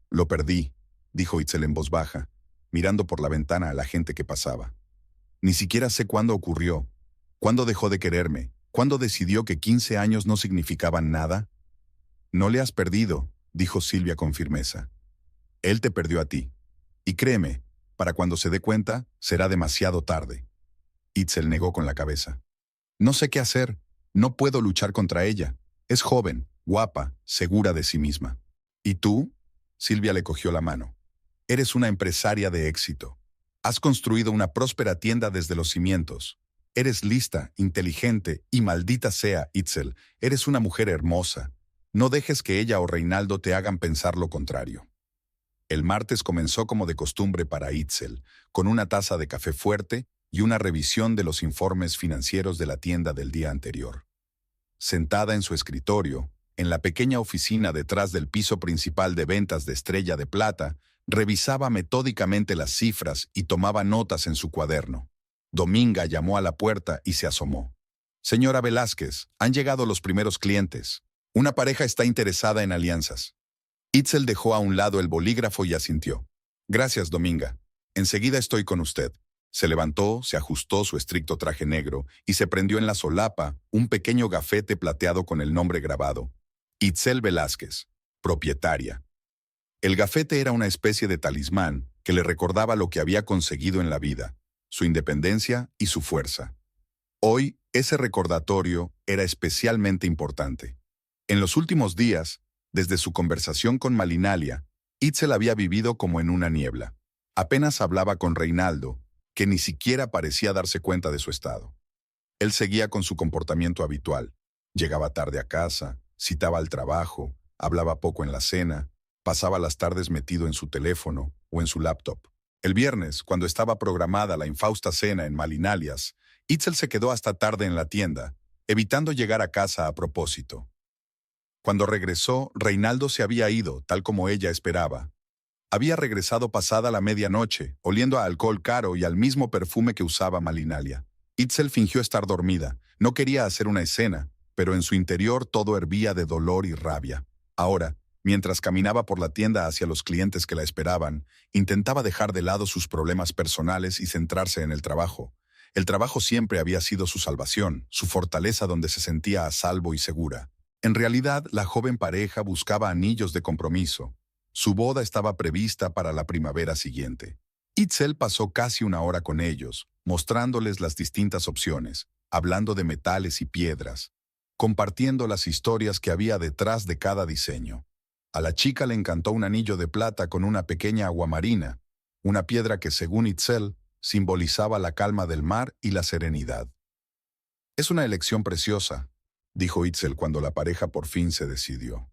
Speaker 1: «Lo perdí», dijo Itzel en voz baja, mirando por la ventana a la gente que pasaba. «Ni siquiera sé cuándo ocurrió, cuándo dejó de quererme, cuándo decidió que 15 años no significaban nada». «No le has perdido», dijo Silvia con firmeza. «Él te perdió a ti. Y créeme, para cuando se dé cuenta, será demasiado tarde». Itzel negó con la cabeza. «No sé qué hacer. No puedo luchar contra ella. Es joven, guapa, segura de sí misma». «¿Y tú?» Silvia le cogió la mano. «Eres una empresaria de éxito. Has construido una próspera tienda desde los cimientos. Eres lista, inteligente y maldita sea, Itzel, eres una mujer hermosa. No dejes que ella o Reinaldo te hagan pensar lo contrario». El martes comenzó como de costumbre para Itzel, con una taza de café fuerte y una revisión de los informes financieros de la tienda del día anterior. Sentada en su escritorio, en la pequeña oficina detrás del piso principal de ventas de Estrella de Plata, revisaba metódicamente las cifras y tomaba notas en su cuaderno. Dominga llamó a la puerta y se asomó. «Señora Velázquez, han llegado los primeros clientes. Una pareja está interesada en alianzas». Itzel dejó a un lado el bolígrafo y asintió. «Gracias, Dominga. Enseguida estoy con usted». Se levantó, se ajustó su estricto traje negro y se prendió en la solapa un pequeño gafete plateado con el nombre grabado. Itzel Velázquez, propietaria. El gafete era una especie de talismán que le recordaba lo que había conseguido en la vida, su independencia y su fuerza. Hoy, ese recordatorio era especialmente importante. En los últimos días, desde su conversación con Malinalia, Itzel había vivido como en una niebla. Apenas hablaba con Reinaldo, que ni siquiera parecía darse cuenta de su estado. Él seguía con su comportamiento habitual. Llegaba tarde a casa, citaba al trabajo, hablaba poco en la cena, pasaba las tardes metido en su teléfono o en su laptop. El viernes, cuando estaba programada la infausta cena en Malinalias, Itzel se quedó hasta tarde en la tienda, evitando llegar a casa a propósito. Cuando regresó, Reinaldo se había ido, tal como ella esperaba. Había regresado pasada la medianoche, oliendo a alcohol caro y al mismo perfume que usaba Malinalia. Itzel fingió estar dormida. No quería hacer una escena, pero en su interior todo hervía de dolor y rabia. Ahora, mientras caminaba por la tienda hacia los clientes que la esperaban, intentaba dejar de lado sus problemas personales y centrarse en el trabajo. El trabajo siempre había sido su salvación, su fortaleza donde se sentía a salvo y segura. En realidad, la joven pareja buscaba anillos de compromiso. Su boda estaba prevista para la primavera siguiente. Itzel pasó casi una hora con ellos, mostrándoles las distintas opciones, hablando de metales y piedras, compartiendo las historias que había detrás de cada diseño. A la chica le encantó un anillo de plata con una pequeña aguamarina, una piedra que, según Itzel, simbolizaba la calma del mar y la serenidad. «Es una elección preciosa», dijo Itzel cuando la pareja por fin se decidió.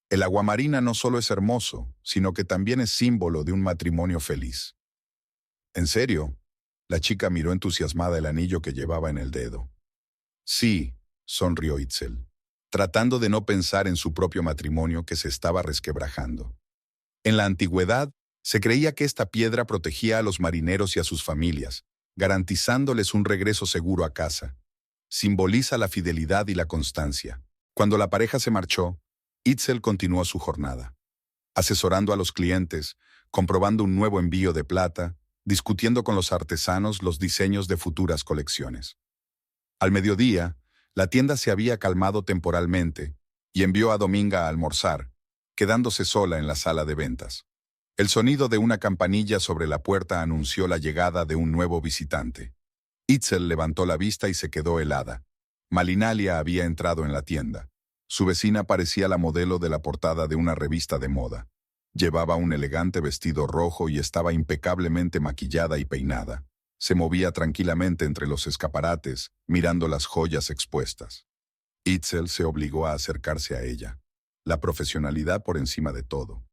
Speaker 1: «El aguamarina no solo es hermoso, sino que también es símbolo de un matrimonio feliz». «¿En serio?», la chica miró entusiasmada el anillo que llevaba en el dedo. «Sí», sonrió Itzel, tratando de no pensar en su propio matrimonio que se estaba resquebrajando. En la antigüedad, se creía que esta piedra protegía a los marineros y a sus familias, garantizándoles un regreso seguro a casa. Simboliza la fidelidad y la constancia. Cuando la pareja se marchó, Itzel continuó su jornada, asesorando a los clientes, comprobando un nuevo envío de plata, discutiendo con los artesanos los diseños de futuras colecciones. Al mediodía, la tienda se había calmado temporalmente y envió a Dominga a almorzar, quedándose sola en la sala de ventas. El sonido de una campanilla sobre la puerta anunció la llegada de un nuevo visitante. Itzel levantó la vista y se quedó helada. Malinalia había entrado en la tienda. Su vecina parecía la modelo de la portada de una revista de moda. Llevaba un elegante vestido rojo y estaba impecablemente maquillada y peinada. Se movía tranquilamente entre los escaparates, mirando las joyas expuestas. Itzel se obligó a acercarse a ella. La profesionalidad por encima de todo.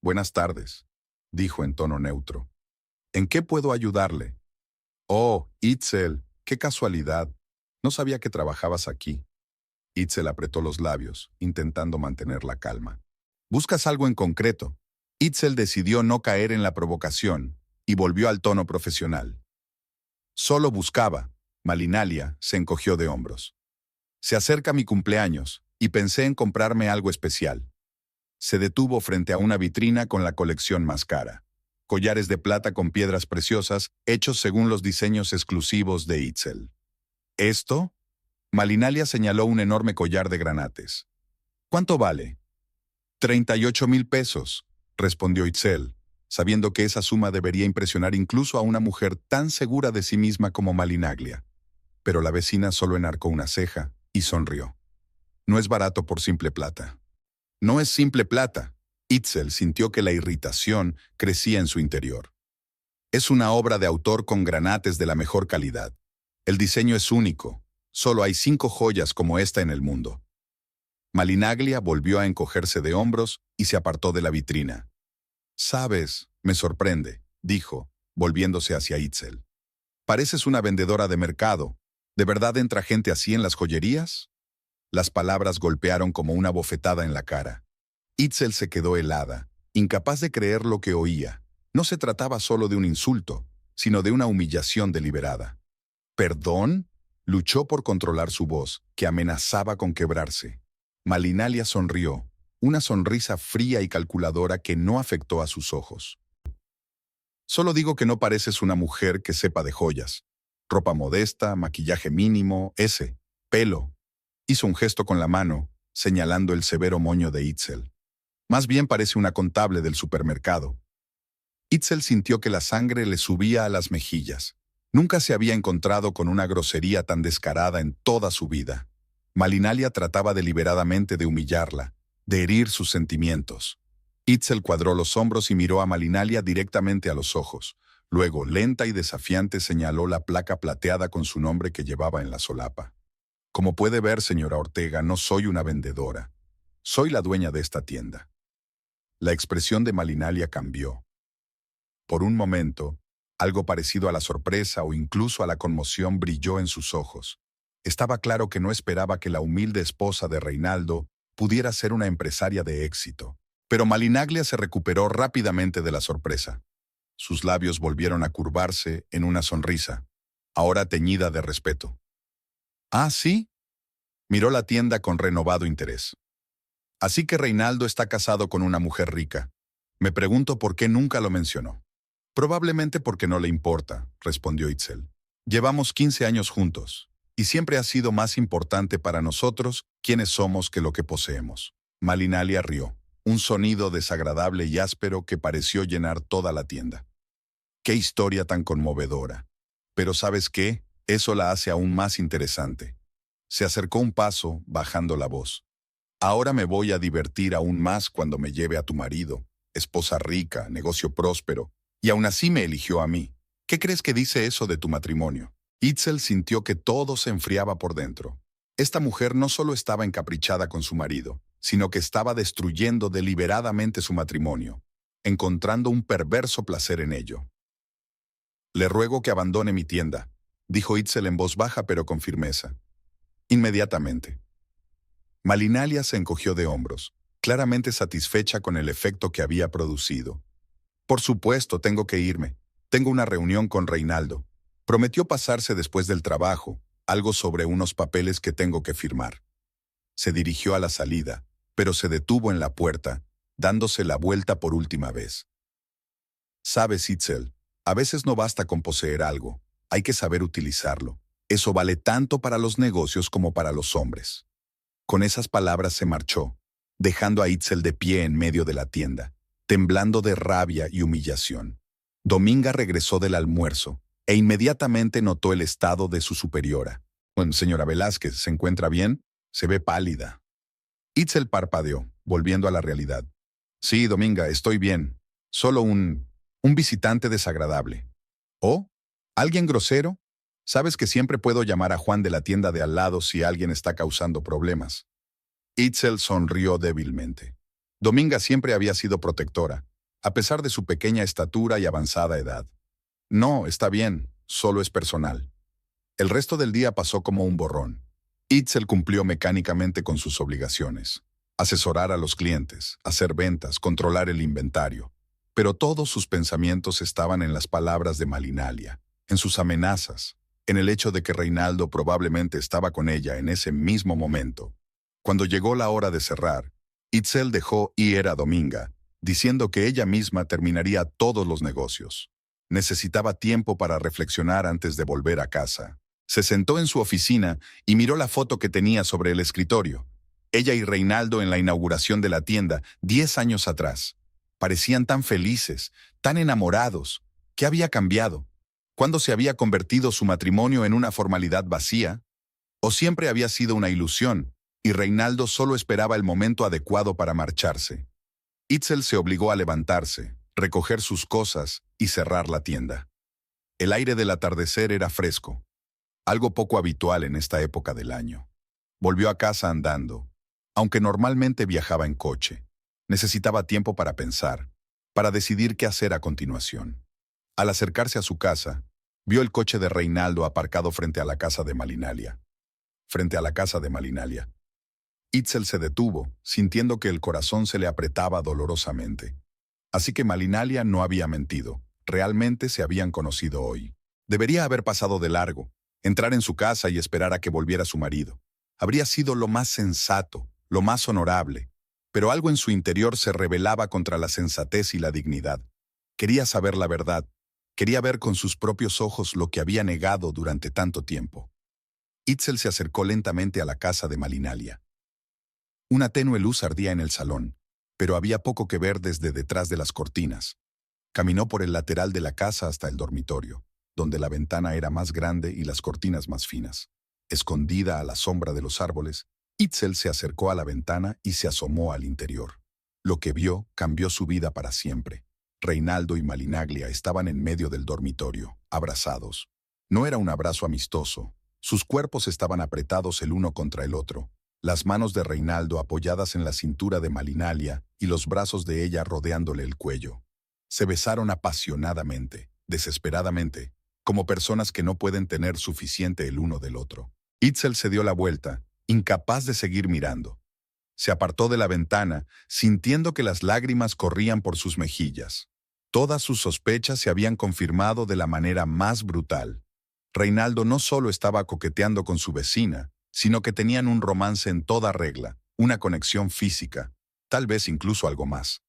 Speaker 1: «Buenas tardes», dijo en tono neutro. «¿En qué puedo ayudarle?» «Oh, Itzel, qué casualidad. No sabía que trabajabas aquí». Itzel apretó los labios, intentando mantener la calma. «¿Buscas algo en concreto?» Itzel decidió no caer en la provocación y volvió al tono profesional. «Solo buscaba». Malinalia se encogió de hombros. «Se acerca mi cumpleaños y pensé en comprarme algo especial». Se detuvo frente a una vitrina con la colección más cara. Collares de plata con piedras preciosas, hechos según los diseños exclusivos de Itzel. ¿Esto? Malinalia señaló un enorme collar de granates. ¿Cuánto vale? 38,000 pesos, respondió Itzel, sabiendo que esa suma debería impresionar incluso a una mujer tan segura de sí misma como Malinaglia. Pero la vecina solo enarcó una ceja y sonrió. «No es barato por simple plata». «No es simple plata». Itzel sintió que la irritación crecía en su interior. «Es una obra de autor con granates de la mejor calidad. El diseño es único. Solo hay 5 joyas como esta en el mundo». Malinaglia volvió a encogerse de hombros y se apartó de la vitrina. «Sabes, me sorprende», dijo, volviéndose hacia Itzel. «Pareces una vendedora de mercado. ¿De verdad entra gente así en las joyerías?» Las palabras golpearon como una bofetada en la cara. Itzel se quedó helada, incapaz de creer lo que oía. No se trataba solo de un insulto, sino de una humillación deliberada. «¿Perdón?», luchó por controlar su voz, que amenazaba con quebrarse. Malinalia sonrió, una sonrisa fría y calculadora que no afectó a sus ojos. «Solo digo que no pareces una mujer que sepa de joyas. Ropa modesta, maquillaje mínimo, pelo». Hizo un gesto con la mano, señalando el severo moño de Itzel. «Más bien parece una contable del supermercado». Itzel sintió que la sangre le subía a las mejillas. Nunca se había encontrado con una grosería tan descarada en toda su vida. Malinalia trataba deliberadamente de humillarla, de herir sus sentimientos. Itzel cuadró los hombros y miró a Malinalia directamente a los ojos. Luego, lenta y desafiante, señaló la placa plateada con su nombre que llevaba en la solapa. «Como puede ver, señora Ortega, no soy una vendedora. Soy la dueña de esta tienda». La expresión de Malinalia cambió. Por un momento, algo parecido a la sorpresa o incluso a la conmoción brilló en sus ojos. Estaba claro que no esperaba que la humilde esposa de Reinaldo pudiera ser una empresaria de éxito. Pero Malinaglia se recuperó rápidamente de la sorpresa. Sus labios volvieron a curvarse en una sonrisa. ahora teñida de respeto. Ah, sí, miró la tienda con renovado interés. Así que Reinaldo está casado con una mujer rica. Me pregunto por qué nunca lo mencionó. Probablemente porque no le importa, respondió Itzel. Llevamos 15 años juntos, y siempre ha sido más importante para nosotros quiénes somos que lo que poseemos. Malinalia rió, un sonido desagradable y áspero que pareció llenar toda la tienda. Qué historia tan conmovedora. Pero ¿sabes qué? Eso la hace aún más interesante. Se acercó un paso, bajando la voz. Ahora me voy a divertir aún más cuando me lleve a tu marido, esposa rica, negocio próspero, y aún así me eligió a mí. ¿Qué crees que dice eso de tu matrimonio? Itzel sintió que todo se enfriaba por dentro. Esta mujer no solo estaba encaprichada con su marido, sino que estaba destruyendo deliberadamente su matrimonio, encontrando un perverso placer en ello. Le ruego que abandone mi tienda, dijo Itzel en voz baja pero con firmeza. Inmediatamente. Malinalia se encogió de hombros, claramente satisfecha con el efecto que había producido. Por supuesto, tengo que irme. Tengo una reunión con Reinaldo. Prometió pasarse después del trabajo, algo sobre unos papeles que tengo que firmar. Se dirigió a la salida, pero se detuvo en la puerta, dándose la vuelta por última vez. Sabes, Itzel, a veces no basta con poseer algo, hay que saber utilizarlo. Eso vale tanto para los negocios como para los hombres. Con esas palabras se marchó, dejando a Itzel de pie en medio de la tienda, temblando de rabia y humillación. Dominga regresó del almuerzo e inmediatamente notó el estado de su superiora. Bueno, señora Velázquez, ¿se encuentra bien? Se ve pálida. Itzel parpadeó, volviendo a la realidad. Sí, Dominga, estoy bien. Solo un visitante desagradable. ¿Oh? ¿Alguien grosero? Sabes que siempre puedo llamar a Juan de la tienda de al lado si alguien está causando problemas. Itzel sonrió débilmente. Dominga siempre había sido protectora, a pesar de su pequeña estatura y avanzada edad. No, está bien, solo es personal. El resto del día pasó como un borrón. Itzel cumplió mecánicamente con sus obligaciones. Asesorar a los clientes, hacer ventas, controlar el inventario. Pero todos sus pensamientos estaban en las palabras de Malinalia, en sus amenazas, en el hecho de que Reinaldo probablemente estaba con ella en ese mismo momento. Cuando llegó la hora de cerrar, Itzel dejó ir a Dominga, diciendo que ella misma terminaría todos los negocios. Necesitaba tiempo para reflexionar antes de volver a casa. Se sentó en su oficina y miró la foto que tenía sobre el escritorio. Ella y Reinaldo en la inauguración de la tienda, 10 años atrás. Parecían tan felices, tan enamorados. ¿Qué había cambiado? ¿Cuándo se había convertido su matrimonio en una formalidad vacía? ¿O siempre había sido una ilusión, y Reinaldo solo esperaba el momento adecuado para marcharse? Itzel se obligó a levantarse, recoger sus cosas y cerrar la tienda. El aire del atardecer era fresco, algo poco habitual en esta época del año. Volvió a casa andando, aunque normalmente viajaba en coche. Necesitaba tiempo para pensar, para decidir qué hacer a continuación. Al acercarse a su casa, vio el coche de Reinaldo aparcado frente a la casa de Malinalia. Itzel se detuvo, sintiendo que el corazón se le apretaba dolorosamente. Así que Malinalia no había mentido. Realmente se habían conocido hoy. Debería haber pasado de largo, entrar en su casa y esperar a que volviera su marido. Habría sido lo más sensato, lo más honorable. Pero algo en su interior se rebelaba contra la sensatez y la dignidad. Quería saber la verdad. Quería ver con sus propios ojos lo que había negado durante tanto tiempo. Itzel se acercó lentamente a la casa de Malinalia. Una tenue luz ardía en el salón, pero había poco que ver desde detrás de las cortinas. Caminó por el lateral de la casa hasta el dormitorio, donde la ventana era más grande y las cortinas más finas. Escondida a la sombra de los árboles, Itzel se acercó a la ventana y se asomó al interior. Lo que vio cambió su vida para siempre. Reinaldo y Malinaglia estaban en medio del dormitorio, abrazados. No era un abrazo amistoso. Sus cuerpos estaban apretados el uno contra el otro, las manos de Reinaldo apoyadas en la cintura de Malinalia y los brazos de ella rodeándole el cuello. Se besaron apasionadamente, desesperadamente, como personas que no pueden tener suficiente el uno del otro. Itzel se dio la vuelta, incapaz de seguir mirando. Se apartó de la ventana, sintiendo que las lágrimas corrían por sus mejillas. Todas sus sospechas se habían confirmado de la manera más brutal. Reinaldo no solo estaba coqueteando con su vecina, sino que tenían un romance en toda regla, una conexión física, tal vez incluso algo más.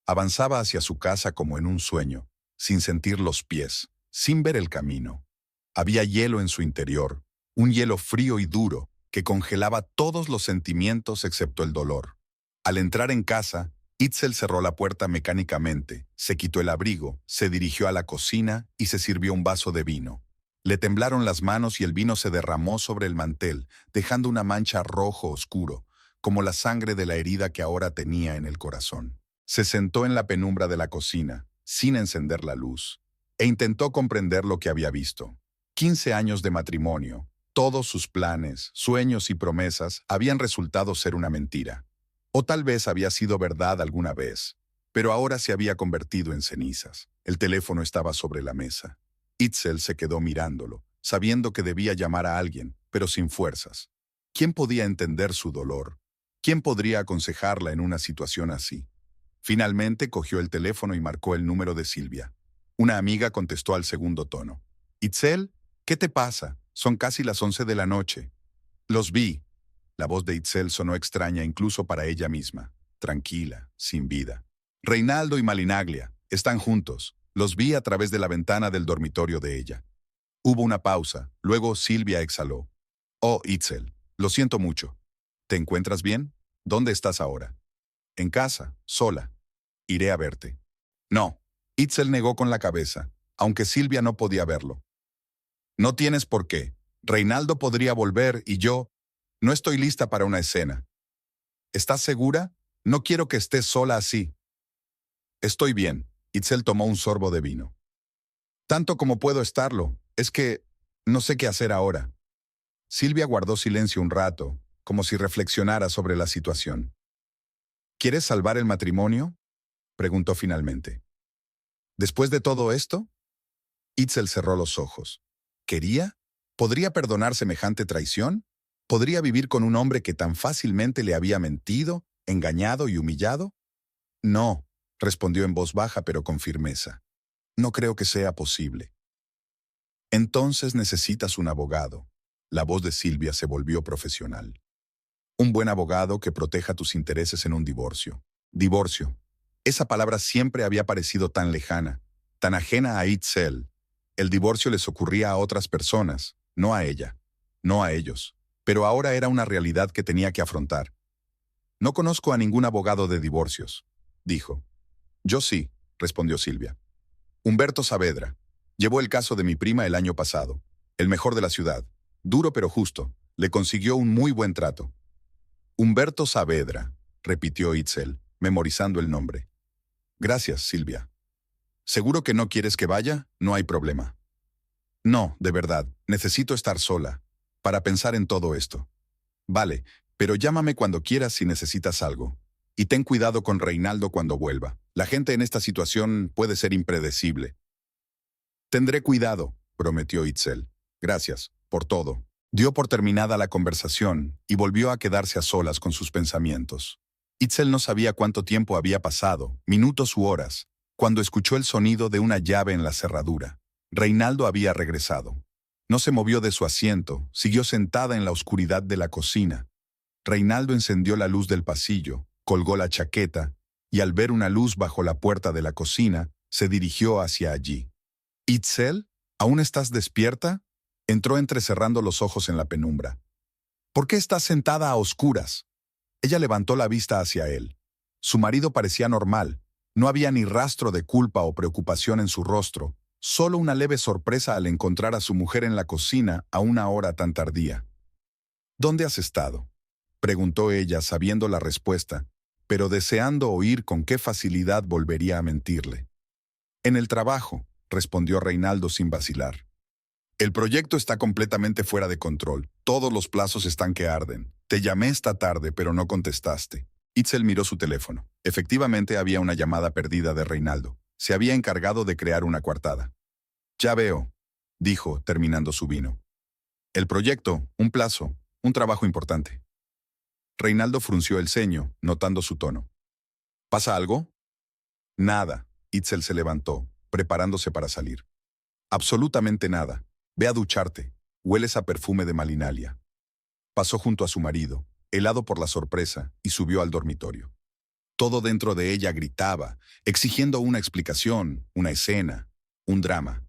Speaker 1: Avanzaba hacia su casa como en un sueño, sin sentir los pies, sin ver el camino. Había hielo en su interior, un hielo frío y duro que congelaba todos los sentimientos excepto el dolor. Al entrar en casa, Itzel cerró la puerta mecánicamente, se quitó el abrigo, se dirigió a la cocina y se sirvió un vaso de vino. Le temblaron las manos y el vino se derramó sobre el mantel, dejando una mancha rojo oscuro, como la sangre de la herida que ahora tenía en el corazón. Se sentó en la penumbra de la cocina, sin encender la luz, e intentó comprender lo que había visto. 15 años de matrimonio, todos sus planes, sueños y promesas habían resultado ser una mentira. O tal vez había sido verdad alguna vez, pero ahora se había convertido en cenizas. El teléfono estaba sobre la mesa. Itzel se quedó mirándolo, sabiendo que debía llamar a alguien, pero sin fuerzas. ¿Quién podía entender su dolor? ¿Quién podría aconsejarla en una situación así? Finalmente cogió el teléfono y marcó el número de Silvia. Una amiga contestó al segundo tono. «Itzel, ¿qué te pasa? Son casi las 11 de la noche». «Los vi». La voz de Itzel sonó extraña incluso para ella misma, tranquila, sin vida. «Reinaldo y Malinaglia están juntos. Los vi a través de la ventana del dormitorio de ella». Hubo una pausa, luego Silvia exhaló. «Oh, Itzel, lo siento mucho. ¿Te encuentras bien? ¿Dónde estás ahora?» «En casa, sola. Iré a verte». «No». Itzel negó con la cabeza, aunque Silvia no podía verlo. «No tienes por qué. Reinaldo podría volver y yo... No estoy lista para una escena». «¿Estás segura? No quiero que estés sola así». «Estoy bien». Itzel tomó un sorbo de vino. «Tanto como puedo estarlo. Es que... no sé qué hacer ahora». Silvia guardó silencio un rato, como si reflexionara sobre la situación. «¿Quieres salvar el matrimonio?», preguntó finalmente. «¿Después de todo esto?». Itzel cerró los ojos. ¿Quería? ¿Podría perdonar semejante traición? ¿Podría vivir con un hombre que tan fácilmente le había mentido, engañado y humillado? «No», respondió en voz baja pero con firmeza. «No creo que sea posible». «Entonces necesitas un abogado». La voz de Silvia se volvió profesional. «Un buen abogado que proteja tus intereses en un divorcio». Divorcio. Esa palabra siempre había parecido tan lejana, tan ajena a Itzel. El divorcio les ocurría a otras personas, no a ella, no a ellos. Pero ahora era una realidad que tenía que afrontar. «No conozco a ningún abogado de divorcios», dijo. «Yo sí», respondió Silvia. «Humberto Saavedra. Llevó el caso de mi prima el año pasado. El mejor de la ciudad. Duro pero justo. Le consiguió un muy buen trato». «Humberto Saavedra», repitió Itzel, memorizando el nombre. «Gracias, Silvia». «¿Seguro que no quieres que vaya? No hay problema». «No, de verdad. Necesito estar sola para pensar en todo esto». «Vale, pero llámame cuando quieras si necesitas algo. Y ten cuidado con Reinaldo cuando vuelva. La gente en esta situación puede ser impredecible». «Tendré cuidado», prometió Itzel. «Gracias, por todo». Dio por terminada la conversación y volvió a quedarse a solas con sus pensamientos. Itzel no sabía cuánto tiempo había pasado, minutos u horas, cuando escuchó el sonido de una llave en la cerradura. Reinaldo había regresado. No se movió de su asiento, siguió sentada en la oscuridad de la cocina. Reinaldo encendió la luz del pasillo, colgó la chaqueta, y al ver una luz bajo la puerta de la cocina, se dirigió hacia allí. «¿Itzel? ¿Aún estás despierta?», entró entrecerrando los ojos en la penumbra. «¿Por qué estás sentada a oscuras?». Ella levantó la vista hacia él. Su marido parecía normal. No había ni rastro de culpa o preocupación en su rostro, solo una leve sorpresa al encontrar a su mujer en la cocina a una hora tan tardía. «¿Dónde has estado?», preguntó ella sabiendo la respuesta, pero deseando oír con qué facilidad volvería a mentirle. «En el trabajo», respondió Reinaldo sin vacilar. «El proyecto está completamente fuera de control. Todos los plazos están que arden. Te llamé esta tarde, pero no contestaste». Itzel miró su teléfono. Efectivamente había una llamada perdida de Reinaldo. Se había encargado de crear una coartada. «Ya veo», dijo, terminando su vino. «El proyecto, un plazo, un trabajo importante». Reinaldo frunció el ceño, notando su tono. «¿Pasa algo?». «Nada». Itzel se levantó, preparándose para salir. «Absolutamente nada. Ve a ducharte. Hueles a perfume de malinalia. Pasó junto a su marido, helado por la sorpresa, y subió al dormitorio. Todo dentro de ella gritaba, exigiendo una explicación, una escena, un drama.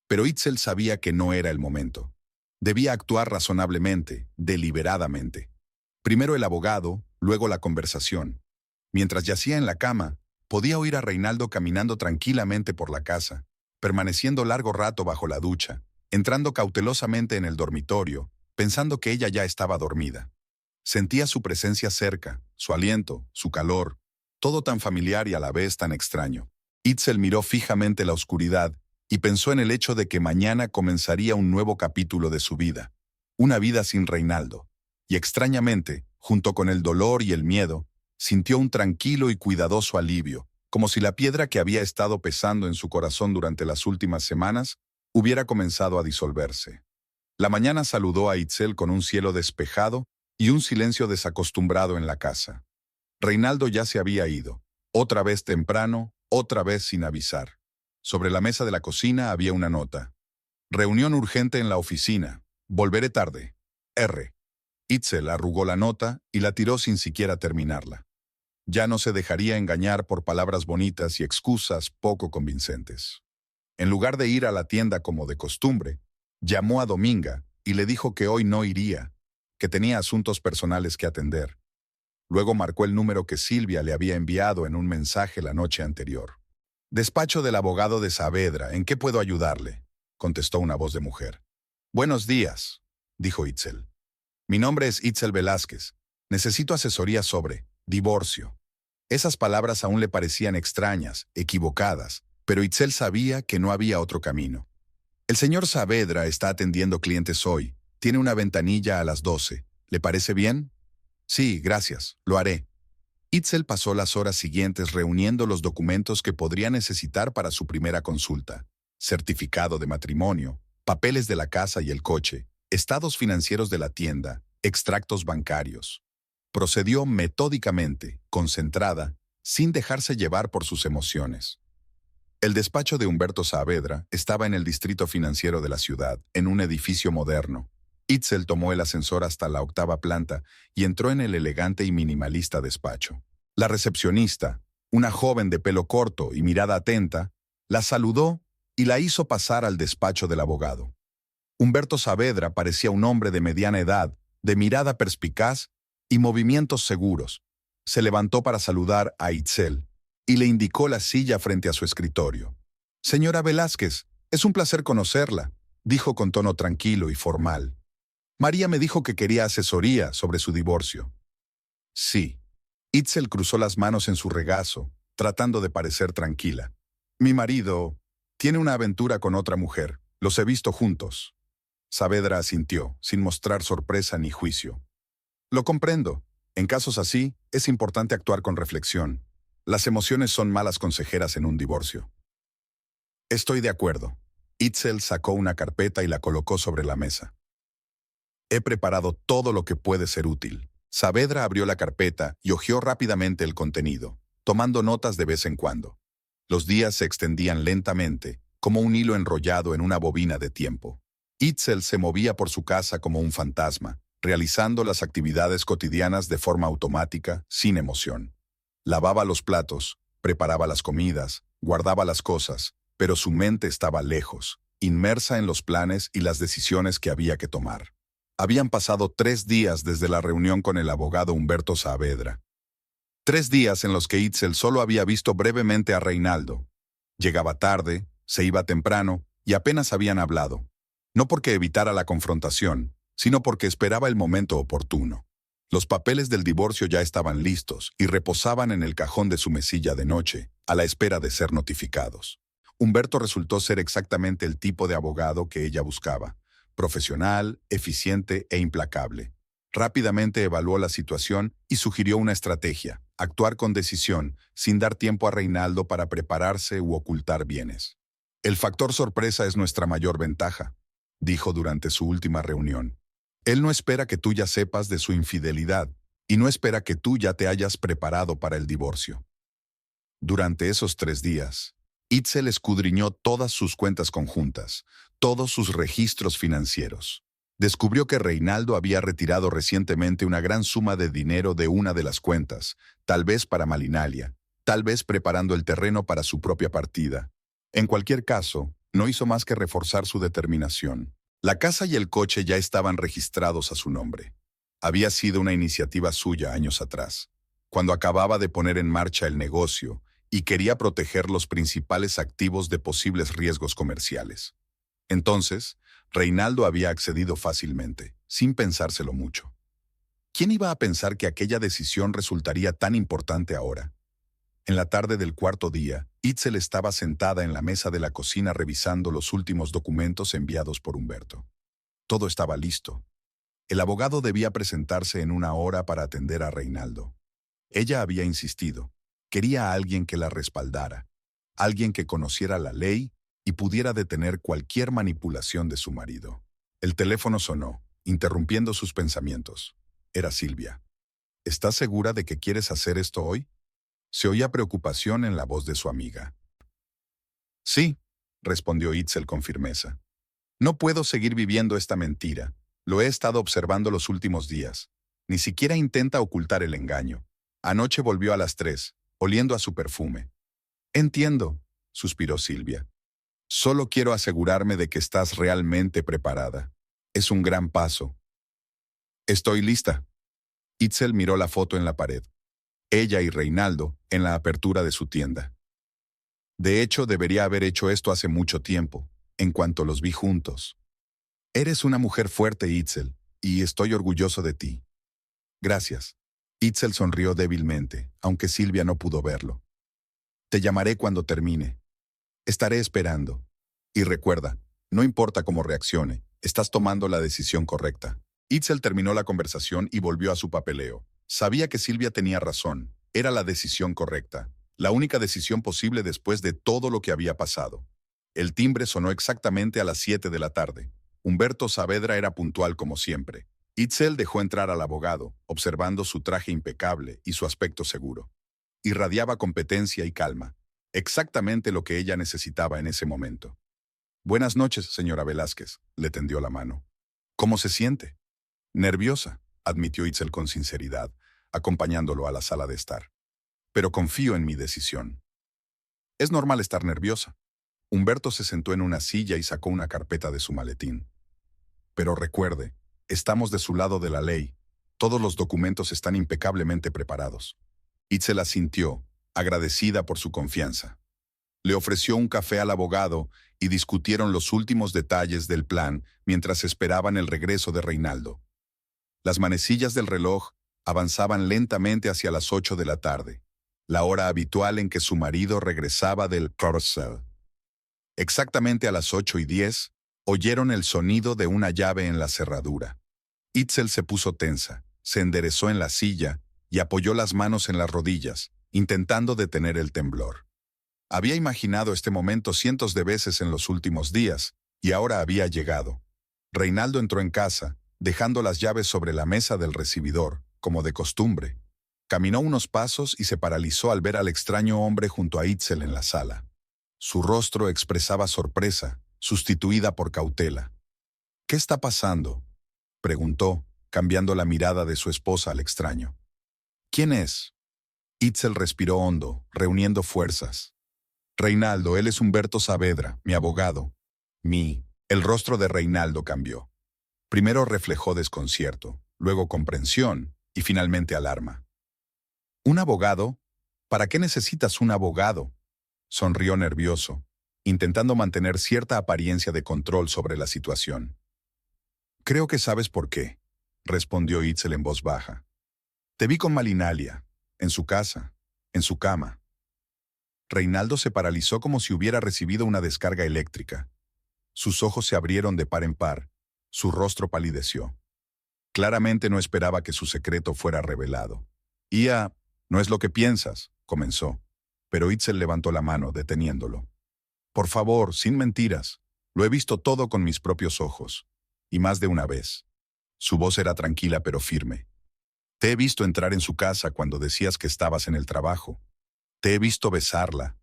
Speaker 1: Pero Itzel sabía que no era el momento. Debía actuar razonablemente, deliberadamente. Primero el abogado, luego la conversación. Mientras yacía en la cama, podía oír a Reinaldo caminando tranquilamente por la casa, permaneciendo largo rato bajo la ducha, entrando cautelosamente en el dormitorio, pensando que ella ya estaba dormida. Sentía su presencia cerca, su aliento, su calor, todo tan familiar y a la vez tan extraño. Itzel miró fijamente la oscuridad y pensó en el hecho de que mañana comenzaría un nuevo capítulo de su vida, una vida sin Reinaldo. Y extrañamente, junto con el dolor y el miedo, sintió un tranquilo y cuidadoso alivio, como si la piedra que había estado pesando en su corazón durante las últimas semanas hubiera comenzado a disolverse. La mañana saludó a Itzel con un cielo despejado y un silencio desacostumbrado en la casa. Reinaldo ya se había ido, otra vez temprano, otra vez sin avisar. Sobre la mesa de la cocina había una nota. Reunión urgente en la oficina. Volveré tarde. R. Itzel arrugó la nota y la tiró sin siquiera terminarla. Ya no se dejaría engañar por palabras bonitas y excusas poco convincentes. En lugar de ir a la tienda como de costumbre, llamó a Dominga y le dijo que hoy no iría, que tenía asuntos personales que atender. Luego marcó el número que Silvia le había enviado en un mensaje la noche anterior. «Despacho del abogado de Saavedra, ¿en qué puedo ayudarle?», contestó una voz de mujer. «Buenos días», dijo Itzel. «Mi nombre es Itzel Velázquez. Necesito asesoría sobre divorcio». Esas palabras aún le parecían extrañas, equivocadas, pero Itzel sabía que no había otro camino. «El señor Saavedra está atendiendo clientes hoy. Tiene una ventanilla a las 12. ¿Le parece bien?». «Sí, gracias, lo haré». Itzel pasó las horas siguientes reuniendo los documentos que podría necesitar para su primera consulta: certificado de matrimonio, papeles de la casa y el coche, estados financieros de la tienda, extractos bancarios. Procedió metódicamente, concentrada, sin dejarse llevar por sus emociones. El despacho de Humberto Saavedra estaba en el distrito financiero de la ciudad, en un edificio moderno. Itzel tomó el ascensor hasta la 8ª planta y entró en el elegante y minimalista despacho. La recepcionista, una joven de pelo corto y mirada atenta, la saludó y la hizo pasar al despacho del abogado. Humberto Saavedra parecía un hombre de mediana edad, de mirada perspicaz y movimientos seguros. Se levantó para saludar a Itzel y le indicó la silla frente a su escritorio. «Señora Velázquez, es un placer conocerla», dijo con tono tranquilo y formal. «María me dijo que quería asesoría sobre su divorcio». «Sí». Itzel cruzó las manos en su regazo, tratando de parecer tranquila. «Mi marido tiene una aventura con otra mujer. Los he visto juntos». Saavedra asintió, sin mostrar sorpresa ni juicio. «Lo comprendo. En casos así, es importante actuar con reflexión. Las emociones son malas consejeras en un divorcio». «Estoy de acuerdo». Itzel sacó una carpeta y la colocó sobre la mesa. «He preparado todo lo que puede ser útil». Saavedra abrió la carpeta y hojeó rápidamente el contenido, tomando notas de vez en cuando. Los días se extendían lentamente, como un hilo enrollado en una bobina de tiempo. Itzel se movía por su casa como un fantasma, realizando las actividades cotidianas de forma automática, sin emoción. Lavaba los platos, preparaba las comidas, guardaba las cosas, pero su mente estaba lejos, inmersa en los planes y las decisiones que había que tomar. Habían pasado 3 días desde la reunión con el abogado Humberto Saavedra. 3 días en los que Itzel solo había visto brevemente a Reinaldo. Llegaba tarde, se iba temprano y apenas habían hablado. No porque evitara la confrontación, sino porque esperaba el momento oportuno. Los papeles del divorcio ya estaban listos y reposaban en el cajón de su mesilla de noche, a la espera de ser notificados. Humberto resultó ser exactamente el tipo de abogado que ella buscaba: profesional, eficiente e implacable. Rápidamente evaluó la situación y sugirió una estrategia: actuar con decisión, sin dar tiempo a Reinaldo para prepararse u ocultar bienes. «El factor sorpresa es nuestra mayor ventaja», dijo durante su última reunión. «Él no espera que tú ya sepas de su infidelidad y no espera que tú ya te hayas preparado para el divorcio». Durante esos 3 días, Itzel escudriñó todas sus cuentas conjuntas, todos sus registros financieros. Descubrió que Reinaldo había retirado recientemente una gran suma de dinero de una de las cuentas, tal vez para Malinalia, tal vez preparando el terreno para su propia partida. En cualquier caso, no hizo más que reforzar su determinación. La casa y el coche ya estaban registrados a su nombre. Había sido una iniciativa suya años atrás, cuando acababa de poner en marcha el negocio y quería proteger los principales activos de posibles riesgos comerciales. Entonces, Reinaldo había accedido fácilmente, sin pensárselo mucho. ¿Quién iba a pensar que aquella decisión resultaría tan importante ahora? En la tarde del cuarto día, Itzel estaba sentada en la mesa de la cocina revisando los últimos documentos enviados por Humberto. Todo estaba listo. El abogado debía presentarse en una hora para atender a Reinaldo. Ella había insistido. Quería a alguien que la respaldara, alguien que conociera la ley y pudiera detener cualquier manipulación de su marido. El teléfono sonó, interrumpiendo sus pensamientos. Era Silvia. ¿Estás segura de que quieres hacer esto hoy? Se oía preocupación en la voz de su amiga. Sí, respondió Itzel con firmeza. No puedo seguir viviendo esta mentira. Lo he estado observando los últimos días. Ni siquiera intenta ocultar el engaño. Anoche volvió a las 3, oliendo a su perfume. Entiendo, suspiró Silvia. Solo quiero asegurarme de que estás realmente preparada. Es un gran paso. Estoy lista. Itzel miró la foto en la pared. Ella y Reinaldo en la apertura de su tienda. De hecho, debería haber hecho esto hace mucho tiempo, en cuanto los vi juntos. Eres una mujer fuerte, Itzel, y estoy orgulloso de ti. Gracias. Itzel sonrió débilmente, aunque Silvia no pudo verlo. Te llamaré cuando termine. Estaré esperando. Y recuerda, no importa cómo reaccione, estás tomando la decisión correcta. Itzel terminó la conversación y volvió a su papeleo. Sabía que Silvia tenía razón. Era la decisión correcta. La única decisión posible después de todo lo que había pasado. El timbre sonó exactamente a las 7 de la tarde. Humberto Saavedra era puntual como siempre. Itzel dejó entrar al abogado, observando su traje impecable y su aspecto seguro. Irradiaba competencia y calma. Exactamente lo que ella necesitaba en ese momento. Buenas noches, señora Velázquez, le tendió la mano. ¿Cómo se siente? Nerviosa, admitió Itzel con sinceridad, acompañándolo a la sala de estar. Pero confío en mi decisión. Es normal estar nerviosa. Humberto se sentó en una silla y sacó una carpeta de su maletín. Pero recuerde, estamos de su lado de la ley. Todos los documentos están impecablemente preparados. Itzel asintió, agradecida por su confianza. Le ofreció un café al abogado y discutieron los últimos detalles del plan mientras esperaban el regreso de Reinaldo. Las manecillas del reloj avanzaban lentamente hacia las 8 de la tarde, la hora habitual en que su marido regresaba del carrusel. Exactamente a las 8:10, oyeron el sonido de una llave en la cerradura. Itzel se puso tensa, se enderezó en la silla y apoyó las manos en las rodillas, intentando detener el temblor. Había imaginado este momento cientos de veces en los últimos días, y ahora había llegado. Reinaldo entró en casa, dejando las llaves sobre la mesa del recibidor, como de costumbre. Caminó unos pasos y se paralizó al ver al extraño hombre junto a Itzel en la sala. Su rostro expresaba sorpresa, sustituida por cautela. ¿Qué está pasando?, preguntó, cambiando la mirada de su esposa al extraño. ¿Quién es? Itzel respiró hondo, reuniendo fuerzas. Reinaldo, él es Humberto Saavedra, mi abogado. El rostro de Reinaldo cambió. Primero reflejó desconcierto, luego comprensión y finalmente alarma. ¿Un abogado? ¿Para qué necesitas un abogado? Sonrió nervioso, intentando mantener cierta apariencia de control sobre la situación. Creo que sabes por qué, respondió Itzel en voz baja. Te vi con Malinalia, en su casa, en su cama. Reinaldo se paralizó como si hubiera recibido una descarga eléctrica. Sus ojos se abrieron de par en par, su rostro palideció. Claramente no esperaba que su secreto fuera revelado. Ia, no es lo que piensas, comenzó, pero Itzel levantó la mano, deteniéndolo. Por favor, sin mentiras. Lo he visto todo con mis propios ojos. Y más de una vez. Su voz era tranquila pero firme. Te he visto entrar en su casa cuando decías que estabas en el trabajo. Te he visto besarla.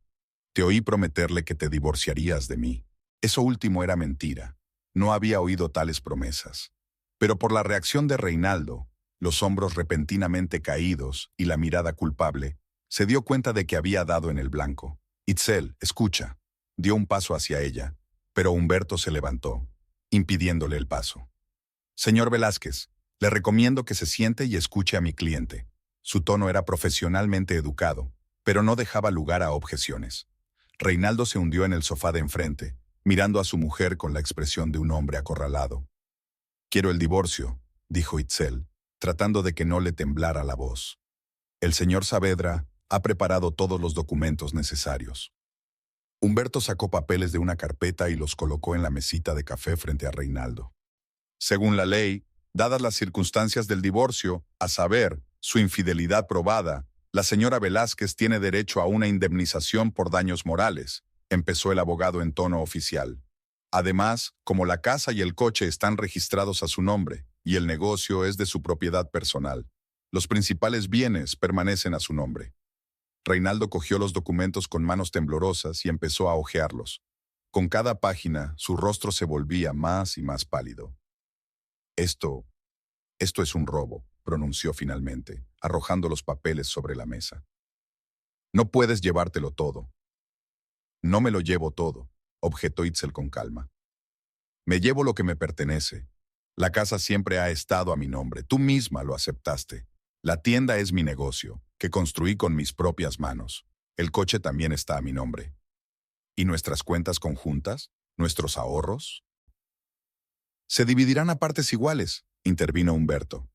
Speaker 1: Te oí prometerle que te divorciarías de mí. Eso último era mentira. No había oído tales promesas. Pero por la reacción de Reinaldo, los hombros repentinamente caídos y la mirada culpable, se dio cuenta de que había dado en el blanco. Itzel, escucha. Dio un paso hacia ella, pero Humberto se levantó, impidiéndole el paso. Señor Velázquez, le recomiendo que se siente y escuche a mi cliente. Su tono era profesionalmente educado, pero no dejaba lugar a objeciones. Reinaldo se hundió en el sofá de enfrente, mirando a su mujer con la expresión de un hombre acorralado. Quiero el divorcio, dijo Itzel, tratando de que no le temblara la voz. El señor Saavedra ha preparado todos los documentos necesarios. Humberto sacó papeles de una carpeta y los colocó en la mesita de café frente a Reinaldo. Según la ley, dadas las circunstancias del divorcio, a saber, su infidelidad probada, la señora Velázquez tiene derecho a una indemnización por daños morales, empezó el abogado en tono oficial. Además, como la casa y el coche están registrados a su nombre y el negocio es de su propiedad personal, los principales bienes permanecen a su nombre. Reinaldo cogió los documentos con manos temblorosas y empezó a hojearlos. Con cada página, su rostro se volvía más y más pálido. Esto es un robo, pronunció finalmente, arrojando los papeles sobre la mesa. No puedes llevártelo todo. No me lo llevo todo, objetó Itzel con calma. Me llevo lo que me pertenece. La casa siempre ha estado a mi nombre, tú misma lo aceptaste. La tienda es mi negocio, que construí con mis propias manos. El coche también está a mi nombre. ¿Y nuestras cuentas conjuntas? ¿Nuestros ahorros? Se dividirán a partes iguales, intervino Humberto,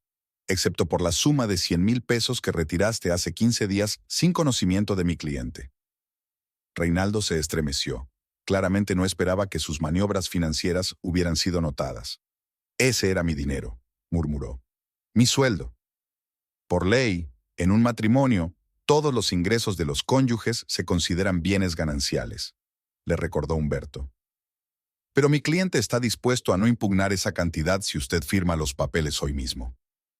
Speaker 1: excepto por la suma de 100,000 pesos que retiraste hace 15 días sin conocimiento de mi cliente. Reinaldo se estremeció. Claramente no esperaba que sus maniobras financieras hubieran sido notadas. Ese era mi dinero, murmuró. Mi sueldo. Por ley, en un matrimonio, todos los ingresos de los cónyuges se consideran bienes gananciales, le recordó Humberto. Pero mi cliente está dispuesto a no impugnar esa cantidad si usted firma los papeles hoy mismo.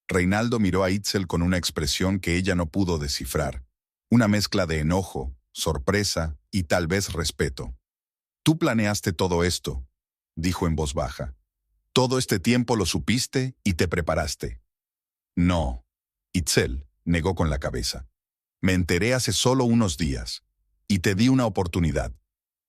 Speaker 1: Reinaldo miró a Itzel con una expresión que ella no pudo descifrar, una mezcla de enojo, sorpresa y tal vez respeto. Tú planeaste todo esto, dijo en voz baja. Todo este tiempo lo supiste y te preparaste. No. Itzel negó con la cabeza. Me enteré hace solo unos días y te di una oportunidad.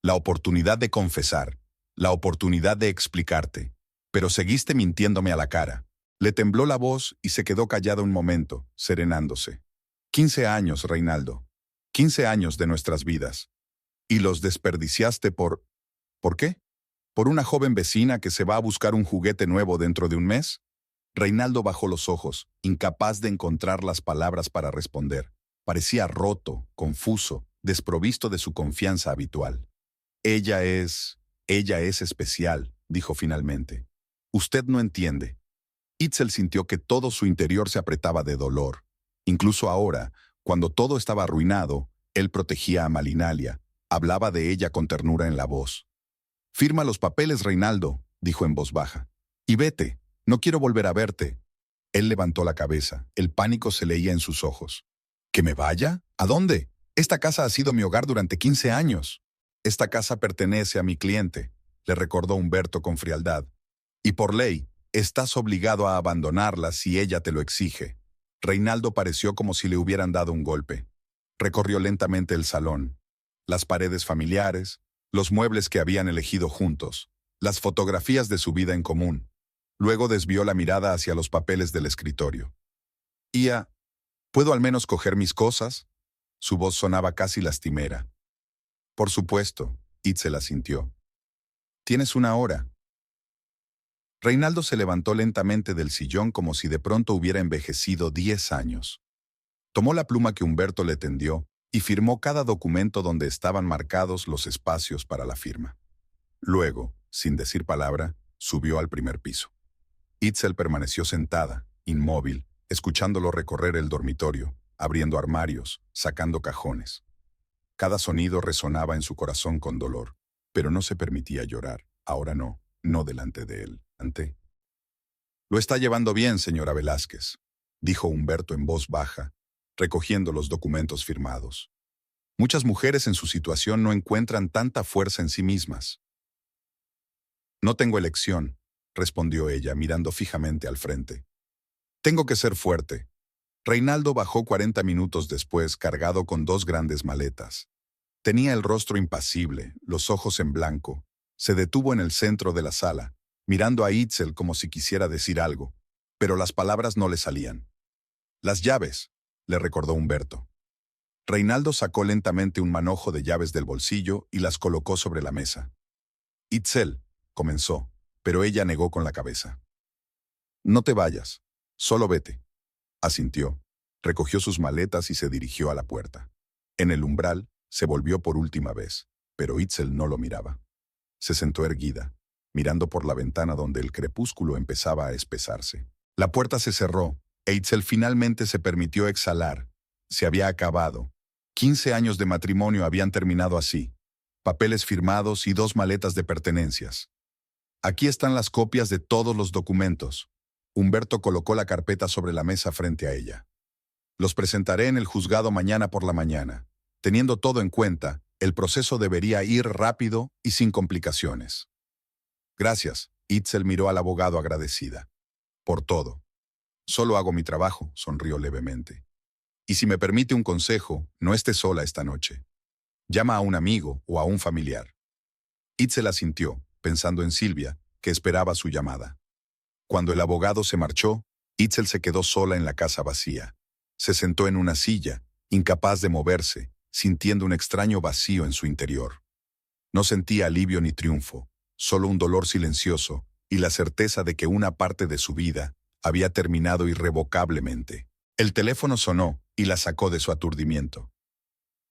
Speaker 1: La oportunidad de confesar, la oportunidad de explicarte, pero seguiste mintiéndome a la cara. Le tembló la voz y se quedó callada un momento, serenándose. 15 años, Reinaldo. 15 años de nuestras vidas. Y los desperdiciaste por... ¿Por qué? ¿Por una joven vecina que se va a buscar un juguete nuevo dentro de un mes? Reinaldo bajó los ojos, incapaz de encontrar las palabras para responder. Parecía roto, confuso, desprovisto de su confianza habitual. Ella es especial, dijo finalmente. Usted no entiende. Itzel sintió que todo su interior se apretaba de dolor. Incluso ahora, cuando todo estaba arruinado, él protegía a Malinalia, hablaba de ella con ternura en la voz. Firma los papeles, Reinaldo, dijo en voz baja. Y vete, no quiero volver a verte. Él levantó la cabeza, el pánico se leía en sus ojos. ¿Que me vaya? ¿A dónde? Esta casa ha sido mi hogar durante 15 años. Esta casa pertenece a mi cliente, le recordó Humberto con frialdad. Y por ley, estás obligado a abandonarla si ella te lo exige. Reinaldo pareció como si le hubieran dado un golpe. Recorrió lentamente el salón. Las paredes familiares, los muebles que habían elegido juntos, las fotografías de su vida en común. Luego desvió la mirada hacia los papeles del escritorio. Ia, ¿puedo al menos coger mis cosas? Su voz sonaba casi lastimera. Por supuesto, Itzel asintió. Tienes una hora. Reinaldo se levantó lentamente del sillón como si de pronto hubiera envejecido 10 años. Tomó la pluma que Humberto le tendió y firmó cada documento donde estaban marcados los espacios para la firma. Luego, sin decir palabra, subió al primer piso. Itzel permaneció sentada, inmóvil, escuchándolo recorrer el dormitorio, abriendo armarios, sacando cajones. Cada sonido resonaba en su corazón con dolor, pero no se permitía llorar. Ahora no, no delante de él. Lo está llevando bien, señora Velázquez, dijo Humberto en voz baja, recogiendo los documentos firmados. Muchas mujeres en su situación no encuentran tanta fuerza en sí mismas. No tengo elección, respondió ella, mirando fijamente al frente. Tengo que ser fuerte. Reinaldo bajó 40 minutos después, cargado con 2 grandes maletas. Tenía el rostro impasible, los ojos en blanco. Se detuvo en el centro de la sala, mirando a Itzel como si quisiera decir algo, pero las palabras no le salían. Las llaves, le recordó Humberto. Reinaldo sacó lentamente un manojo de llaves del bolsillo y las colocó sobre la mesa. Itzel, comenzó, pero ella negó con la cabeza. No te vayas, solo vete. Asintió, recogió sus maletas y se dirigió a la puerta. En el umbral, se volvió por última vez, pero Itzel no lo miraba. Se sentó erguida, mirando por la ventana donde el crepúsculo empezaba a espesarse. La puerta se cerró, e Itzel finalmente se permitió exhalar. Se había acabado. 15 años de matrimonio habían terminado así. Papeles firmados y 2 maletas de pertenencias. Aquí están las copias de todos los documentos. Humberto colocó la carpeta sobre la mesa frente a ella. Los presentaré en el juzgado mañana por la mañana. Teniendo todo en cuenta, el proceso debería ir rápido y sin complicaciones. Gracias, Itzel miró al abogado agradecida. Por todo. Solo hago mi trabajo, sonrió levemente. Y si me permite un consejo, no esté sola esta noche. Llama a un amigo o a un familiar. Itzel asintió, pensando en Silvia, que esperaba su llamada. Cuando el abogado se marchó, Itzel se quedó sola en la casa vacía. Se sentó en una silla, incapaz de moverse, sintiendo un extraño vacío en su interior. No sentía alivio ni triunfo, solo un dolor silencioso y la certeza de que una parte de su vida había terminado irrevocablemente. El teléfono sonó y la sacó de su aturdimiento.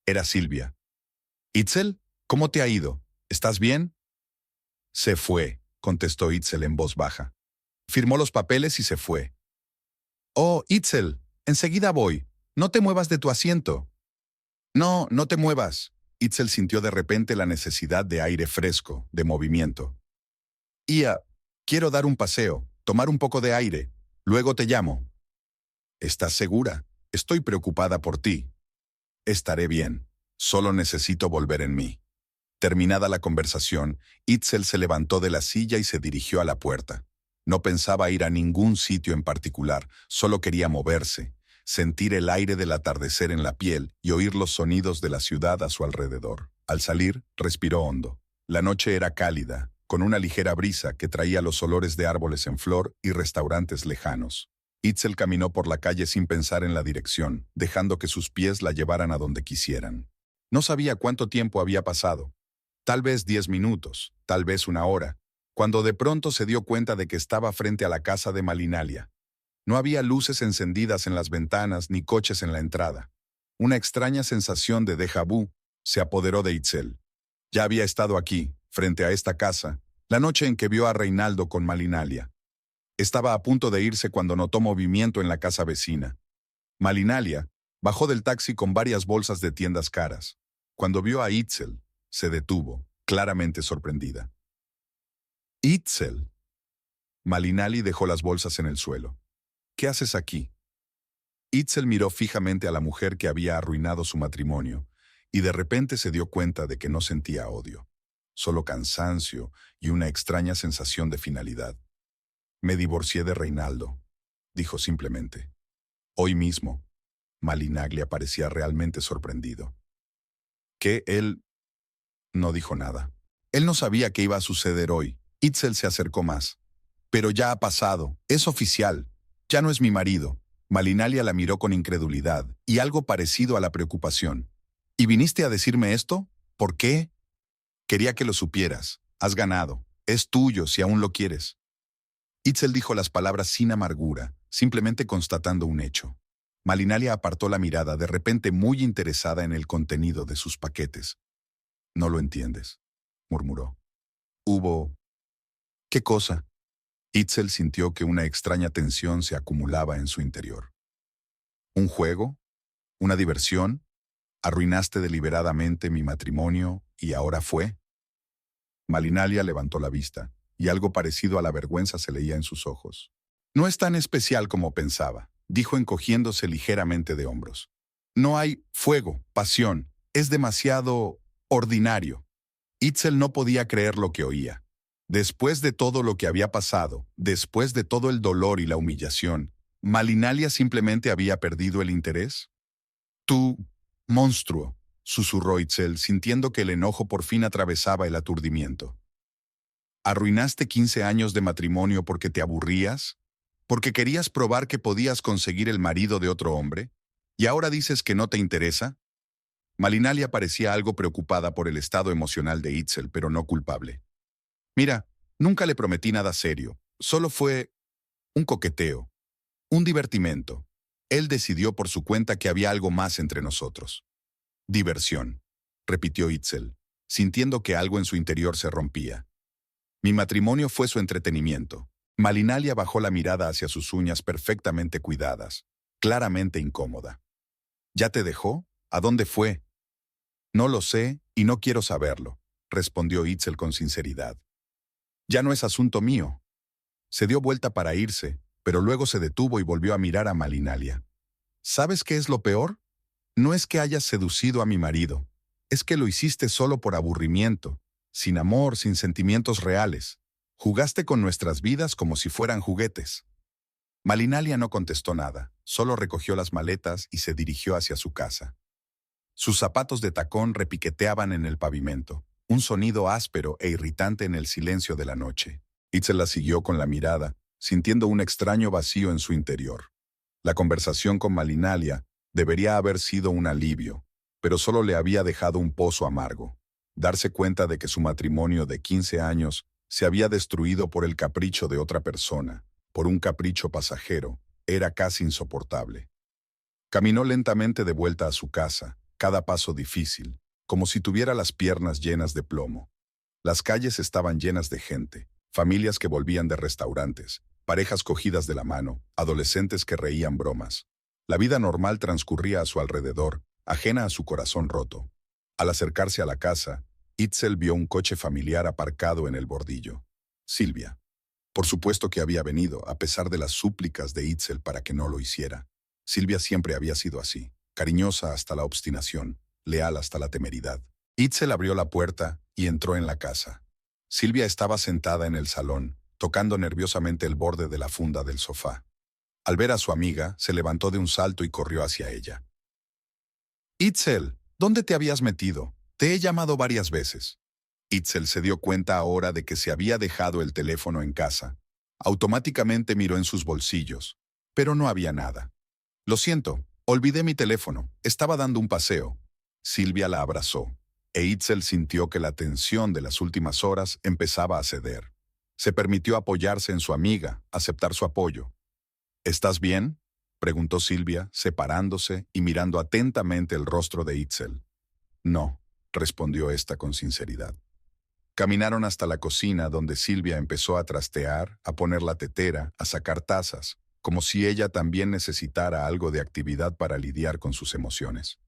Speaker 1: Era Silvia. «Itzel, ¿cómo te ha ido? ¿Estás bien?» «Se fue», contestó Itzel en voz baja. Firmó los papeles y se fue. «Oh, Itzel, enseguida voy. No te muevas de tu asiento». «No, no te muevas». Itzel sintió de repente la necesidad de aire fresco, de movimiento. «Ia, quiero dar un paseo, tomar un poco de aire. Luego te llamo». «¿Estás segura? Estoy preocupada por ti». «Estaré bien. Solo necesito volver en mí». Terminada la conversación, Itzel se levantó de la silla y se dirigió a la puerta. No pensaba ir a ningún sitio en particular, solo quería moverse, sentir el aire del atardecer en la piel y oír los sonidos de la ciudad a su alrededor. Al salir, respiró hondo. La noche era cálida, con una ligera brisa que traía los olores de árboles en flor y restaurantes lejanos. Itzel caminó por la calle sin pensar en la dirección, dejando que sus pies la llevaran a donde quisieran. No sabía cuánto tiempo había pasado. Tal vez 10 minutos, tal vez 1 hora, cuando de pronto se dio cuenta de que estaba frente a la casa de Malinalia. No había luces encendidas en las ventanas ni coches en la entrada. Una extraña sensación de déjà vu se apoderó de Itzel. Ya había estado aquí, frente a esta casa, la noche en que vio a Reinaldo con Malinalia. Estaba a punto de irse cuando notó movimiento en la casa vecina. Malinalia bajó del taxi con varias bolsas de tiendas caras. Cuando vio a Itzel, se detuvo, claramente sorprendida. «Itzel». Malinali dejó las bolsas en el suelo. «¿Qué haces aquí?» Itzel miró fijamente a la mujer que había arruinado su matrimonio, y de repente se dio cuenta de que no sentía odio, solo cansancio y una extraña sensación de finalidad. «Me divorcié de Reinaldo», dijo simplemente. «Hoy mismo». Malinaglia parecía realmente sorprendido. «¿Qué él?» No dijo nada. Él no sabía qué iba a suceder hoy. Itzel se acercó más. «Pero ya ha pasado. Es oficial. Ya no es mi marido». Malinalia la miró con incredulidad y algo parecido a la preocupación. «¿Y viniste a decirme esto? ¿Por qué?» «Quería que lo supieras. Has ganado. Es tuyo si aún lo quieres». Itzel dijo las palabras sin amargura, simplemente constatando un hecho. Malinalia apartó la mirada, de repente muy interesada en el contenido de sus paquetes. «No lo entiendes», murmuró. «Hubo...» «¿Qué cosa?» Itzel sintió que una extraña tensión se acumulaba en su interior. «¿Un juego? ¿Una diversión? ¿Arruinaste deliberadamente mi matrimonio y ahora fue?» Malinalia levantó la vista, y algo parecido a la vergüenza se leía en sus ojos. «No es tan especial como pensaba», dijo encogiéndose ligeramente de hombros. «No hay fuego, pasión. Es demasiado ordinario. Itzel no podía creer lo que oía. Después de todo lo que había pasado, después de todo el dolor y la humillación, ¿Malinalia simplemente había perdido el interés? Tú, monstruo, susurró Itzel, sintiendo que el enojo por fin atravesaba el aturdimiento. ¿Arruinaste 15 años de matrimonio porque te aburrías? ¿Porque querías probar que podías conseguir el marido de otro hombre? ¿Y ahora dices que no te interesa? Malinalia parecía algo preocupada por el estado emocional de Itzel, pero no culpable. Mira, nunca le prometí nada serio. Solo fue un coqueteo, un divertimento. Él decidió por su cuenta que había algo más entre nosotros. Diversión, repitió Itzel, sintiendo que algo en su interior se rompía. Mi matrimonio fue su entretenimiento. Malinalia bajó la mirada hacia sus uñas perfectamente cuidadas, claramente incómoda. ¿Ya te dejó? ¿A dónde fue? No lo sé y no quiero saberlo, respondió Itzel con sinceridad. Ya no es asunto mío. Se dio vuelta para irse, pero luego se detuvo y volvió a mirar a Malinalia. ¿Sabes qué es lo peor? No es que hayas seducido a mi marido, es que lo hiciste solo por aburrimiento, sin amor, sin sentimientos reales. Jugaste con nuestras vidas como si fueran juguetes. Malinalia no contestó nada, solo recogió las maletas y se dirigió hacia su casa. Sus zapatos de tacón repiqueteaban en el pavimento, un sonido áspero e irritante en el silencio de la noche. Itzel la siguió con la mirada, sintiendo un extraño vacío en su interior. La conversación con Malinalia debería haber sido un alivio, pero solo le había dejado un pozo amargo. Darse cuenta de que su matrimonio de 15 años se había destruido por el capricho de otra persona, por un capricho pasajero, era casi insoportable. Caminó lentamente de vuelta a su casa, cada paso difícil, como si tuviera las piernas llenas de plomo. Las calles estaban llenas de gente, familias que volvían de restaurantes, parejas cogidas de la mano, adolescentes que reían bromas. La vida normal transcurría a su alrededor, ajena a su corazón roto. Al acercarse a la casa, Itzel vio un coche familiar aparcado en el bordillo. Silvia. Por supuesto que había venido, a pesar de las súplicas de Itzel para que no lo hiciera. Silvia siempre había sido así, cariñosa hasta la obstinación, leal hasta la temeridad. Itzel abrió la puerta y entró en la casa. Silvia estaba sentada en el salón, tocando nerviosamente el borde de la funda del sofá. Al ver a su amiga, se levantó de un salto y corrió hacia ella. «Itzel, ¿dónde te habías metido? Te he llamado varias veces». Itzel se dio cuenta ahora de que se había dejado el teléfono en casa. Automáticamente miró en sus bolsillos, pero no había nada. «Lo siento, olvidé mi teléfono, estaba dando un paseo». Silvia la abrazó, e Itzel sintió que la tensión de las últimas horas empezaba a ceder. Se permitió apoyarse en su amiga, aceptar su apoyo. «¿Estás bien?», preguntó Silvia, separándose y mirando atentamente el rostro de Itzel. «No», respondió ésta con sinceridad. Caminaron hasta la cocina, donde Silvia empezó a trastear, a poner la tetera, a sacar tazas, como si ella también necesitara algo de actividad para lidiar con sus emociones.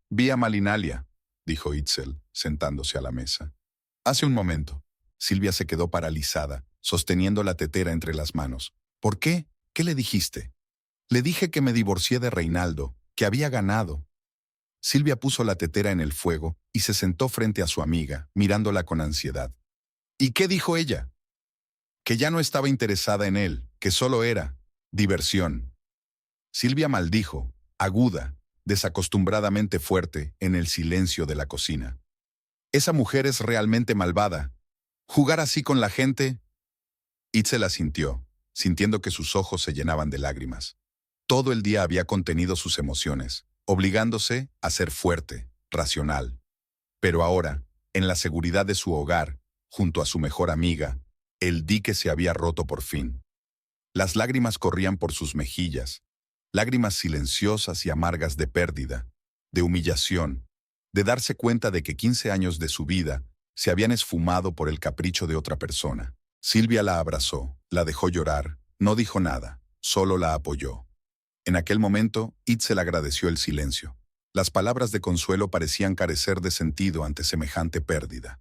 Speaker 1: «Vi a Malinalia», dijo Itzel, sentándose a la mesa. «Hace un momento». Silvia se quedó paralizada, sosteniendo la tetera entre las manos. «¿Por qué? ¿Qué le dijiste?» «Le dije que me divorcié de Reinaldo, que había ganado». Silvia puso la tetera en el fuego y se sentó frente a su amiga, mirándola con ansiedad. «¿Y qué dijo ella?» «Que ya no estaba interesada en él, que solo era diversión». Silvia maldijo, aguda, desacostumbradamente fuerte, en el silencio de la cocina. «Esa mujer es realmente malvada. ¿Jugar así con la gente?» Itzel asintió, sintiendo que sus ojos se llenaban de lágrimas. Todo el día había contenido sus emociones, obligándose a ser fuerte, racional. Pero ahora, en la seguridad de su hogar, junto a su mejor amiga, el dique se había roto por fin. Las lágrimas corrían por sus mejillas, lágrimas silenciosas y amargas de pérdida, de humillación, de darse cuenta de que 15 años de su vida se habían esfumado por el capricho de otra persona. Silvia la abrazó, la dejó llorar, no dijo nada, solo la apoyó. En aquel momento, Itzel agradeció el silencio. Las palabras de consuelo parecían carecer de sentido ante semejante pérdida.